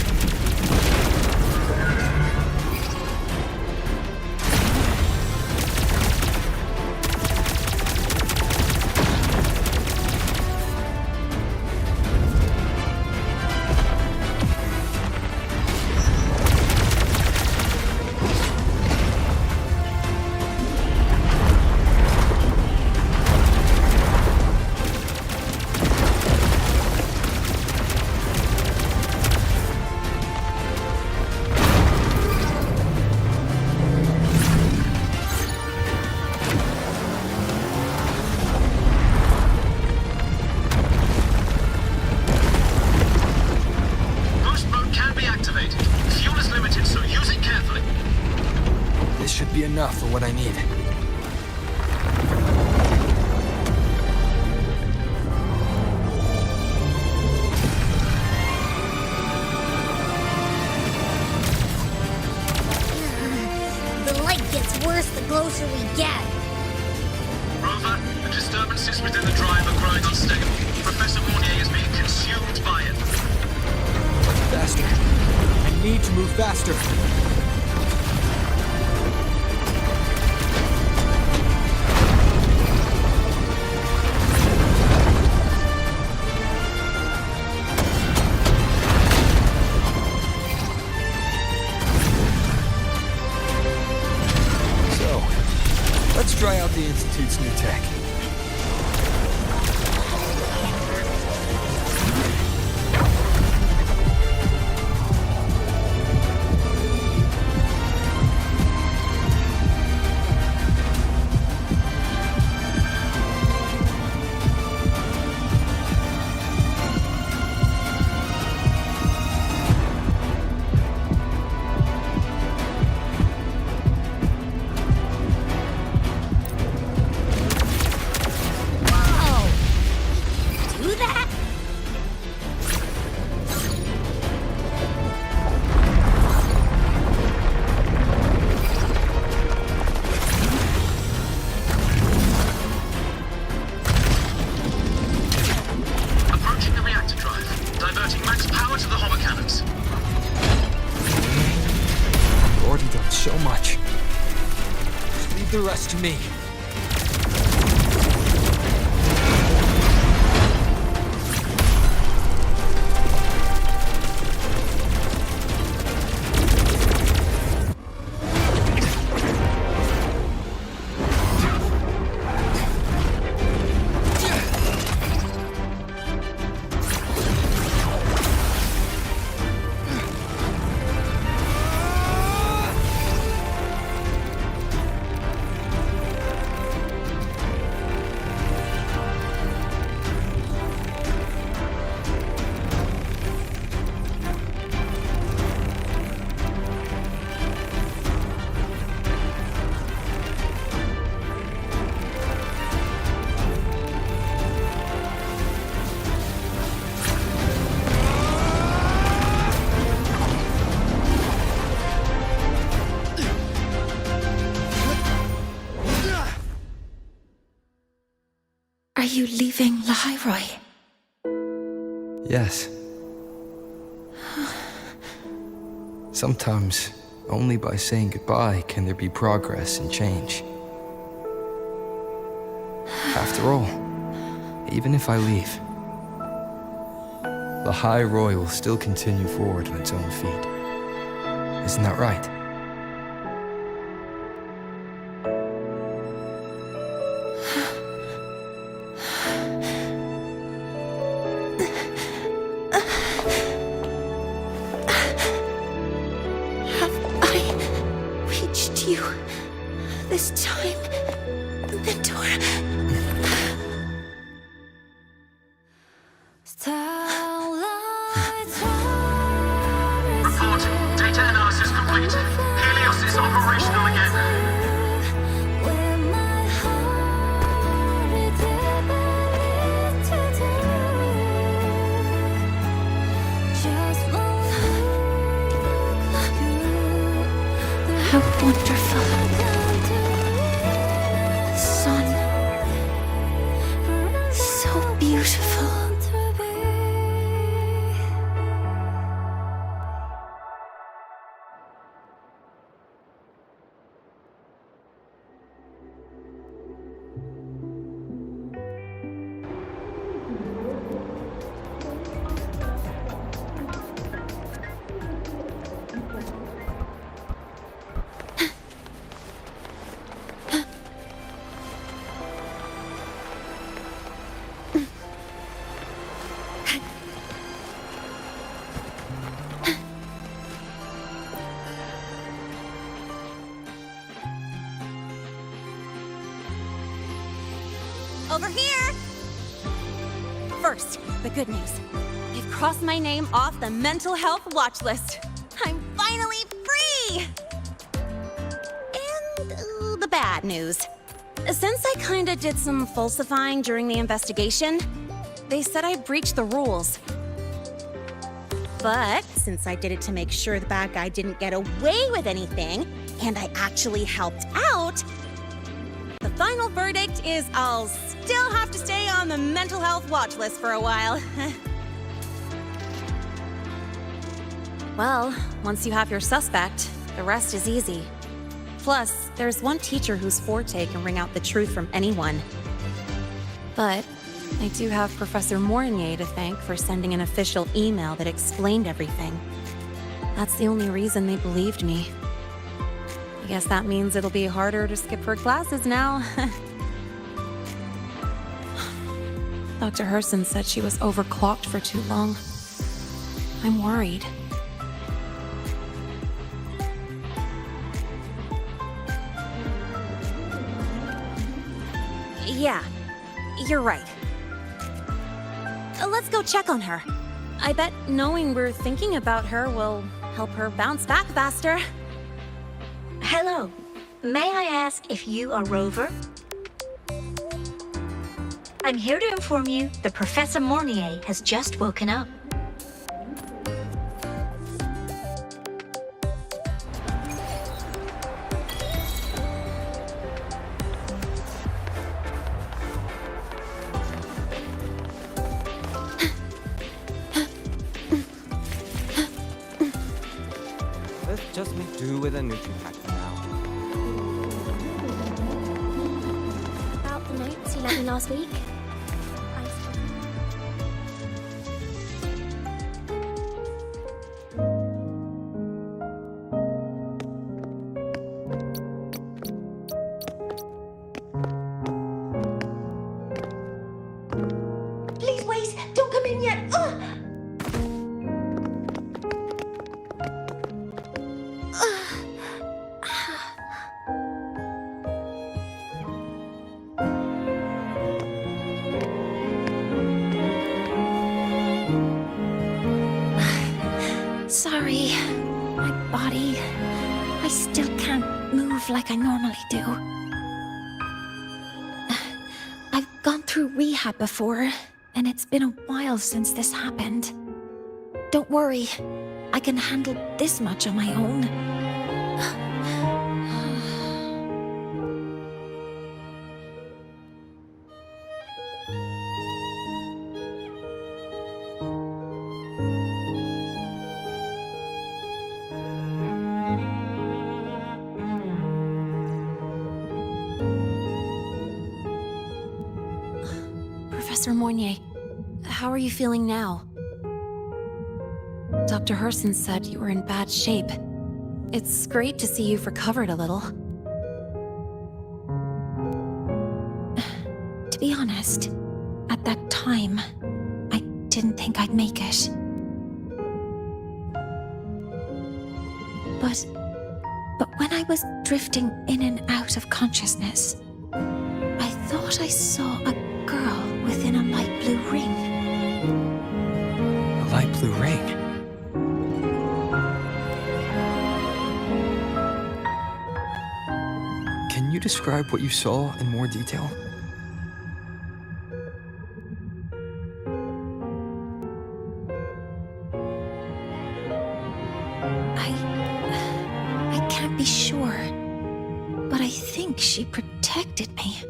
Enough for what I need. closer we get. Rover, the disturbances within the drive are growing unstable. Professor Mornier is being consumed by it. Faster. I need to move faster. Let's try out the Institute's new tech. So much. Just leave the rest to me. Are you leaving Lahairoi? Yes. Sometimes, only by saying goodbye can there be progress and change. After all, even if I leave, Lahairoi will still continue forward on its own feet. Isn't that right? You this time, Mentor. Report. Data analysis complete. Helios is operational again. How wonderful. Sun. So beautiful. Over here! First, the good news. They've crossed my name off the mental health watch list. I'm finally free! And the bad news. Since I kinda did some falsifying during the investigation, they said I breached the rules. But since I did it to make sure the bad guy didn't get away with anything, and I actually helped out, final verdict is I'll still have to stay on the mental health watch list for a while. Well, once you have your suspect, the rest is easy. Plus, there's one teacher whose forte can wring out the truth from anyone. But I do have Professor Mornier to thank for sending an official email that explained everything. That's the only reason they believed me. I guess that means it'll be harder to skip her classes now. Dr. Herson said she was overclocked for too long. I'm worried. Yeah, you're right. Let's go check on her. I bet knowing we're thinking about her will help her bounce back faster. Hello. May I ask if you are Rover? I'm here to inform you that Professor Mornier has just woken up. Let's just make do with a Nutri-Pack for now. About the notes you left me last week. Please wait! Don't come in yet! Sorry, my body. I still can't move like I normally do. I've gone through rehab before, and it's been a while since this happened. Don't worry, I can handle this much on my own. Professor Mornier, how are you feeling now? Dr. Herson said you were in bad shape. It's great to see you've recovered a little. To be honest, at that time, I didn't think I'd make it. But when I was drifting in and out of consciousness, I thought I saw a girl within a light blue ring. A light blue ring? Can you describe what you saw in more detail? I can't be sure, but I think she protected me.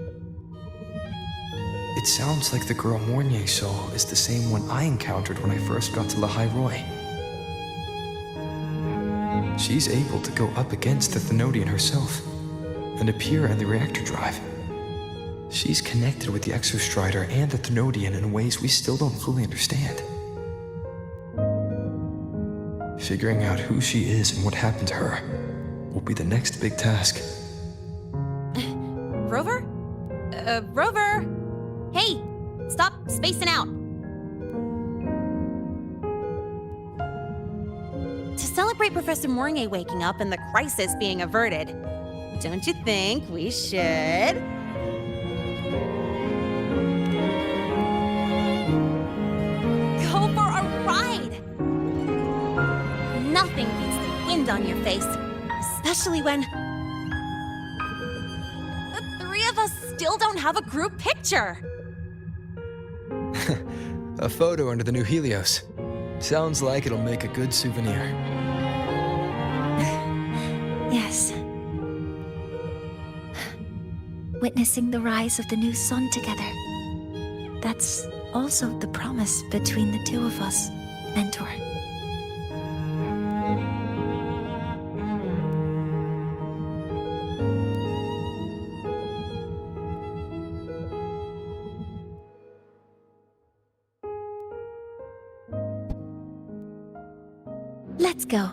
It sounds like the girl Mornier saw is the same one I encountered when I first got to Lahai Roi. She's able to go up against the Thenodian herself and appear in the reactor drive. She's connected with the Exostrider and the Thenodian in ways we still don't fully understand. Figuring out who she is and what happened to her will be the next big task. Rover? Rover! Hey! Stop spacing out! To celebrate Professor Mornier waking up and the crisis being averted, don't you think we should... go for a ride? Nothing beats the wind on your face, especially when... the three of us still don't have a group picture. A photo under the new Helios. Sounds like it'll make a good souvenir. Yes. witnessing the rise of the new sun together. That's also the promise between the two of us, Mentor. Let's go.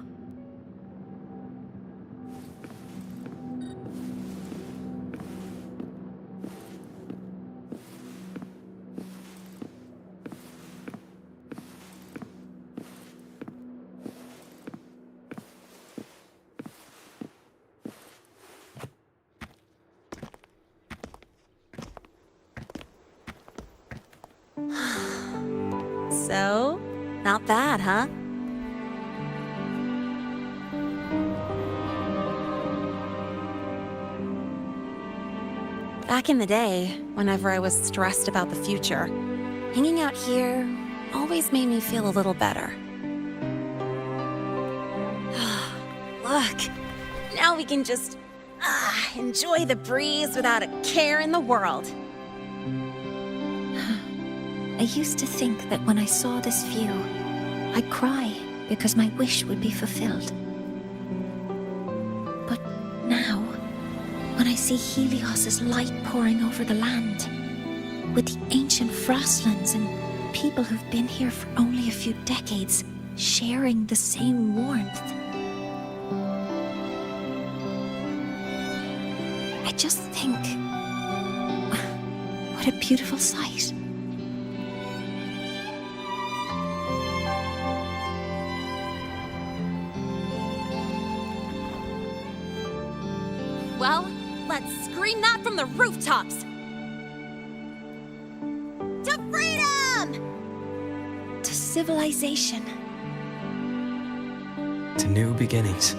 So, not bad, huh? Back in the day, whenever I was stressed about the future, hanging out here always made me feel a little better. Look, now we can just enjoy the breeze without a care in the world. I used to think that when I saw this view, I'd cry because my wish would be fulfilled. But now, when I see Helios's light pouring over the land, with the ancient frostlands and people who've been here for only a few decades sharing the same warmth, I just think, what a beautiful sight. Well, let's scream that from the rooftops! To freedom! To civilization. To new beginnings.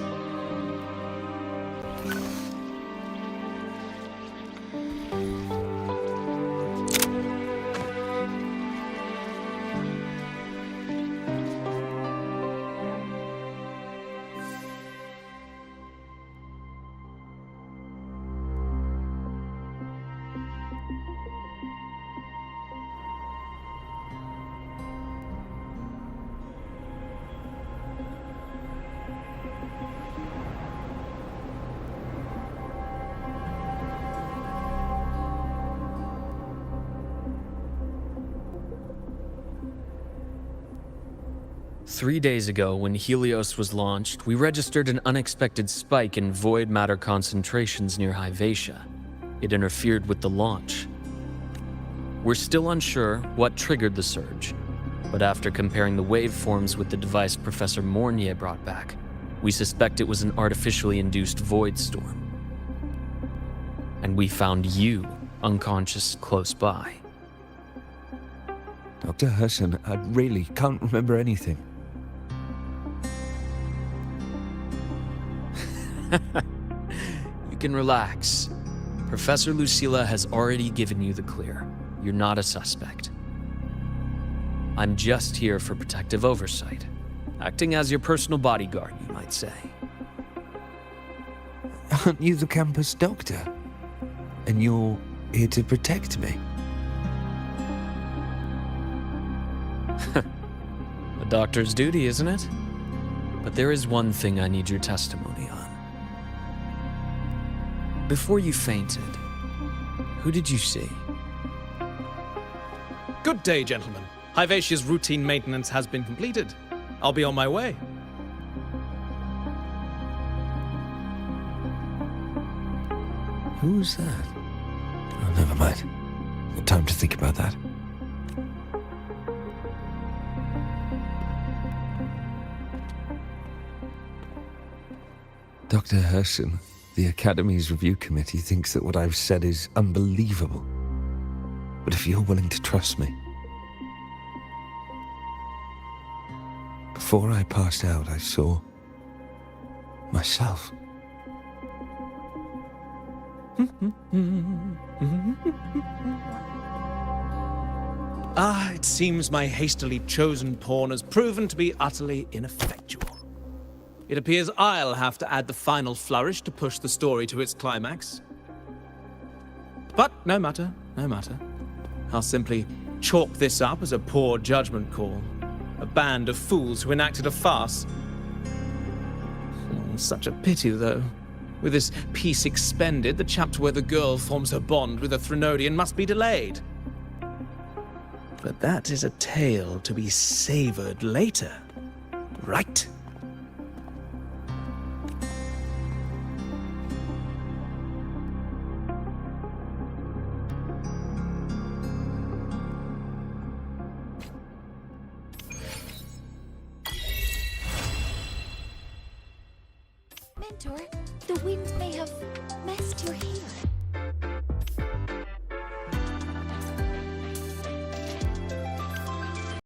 Three days ago, when Helios was launched, we registered an unexpected spike in void matter concentrations near Hyvatia. It interfered with the launch. We're still unsure what triggered the surge, but after comparing the waveforms with the device Professor Mornier brought back, we suspect it was an artificially induced void storm. And we found you unconscious close by. Dr. Herson, I really can't remember anything. You can relax. Professor Lucilla has already given you the clear. You're not a suspect. I'm just here for protective oversight, acting as your personal bodyguard, you might say. Aren't you the campus doctor? And you're here to protect me? A doctor's duty, isn't it? But there is one thing I need your testimony on. Before you fainted, who did you see? Good day, gentlemen. Hyvatia's routine maintenance has been completed. I'll be on my way. Who's that? Oh, never mind. No time to think about that. Dr. Herson, the Academy's review committee thinks that what I've said is unbelievable. But if you're willing to trust me... Before I passed out, I saw... myself. It seems my hastily chosen pawn has proven to be utterly ineffectual. It appears I'll have to add the final flourish to push the story to its climax. But no matter, no matter. I'll simply chalk this up as a poor judgment call. A band of fools who enacted a farce. Such a pity, though. With this piece expended, the chapter where the girl forms her bond with a Threnodian must be delayed. But that is a tale to be savored later, right? Mentor, the wind may have messed your hair.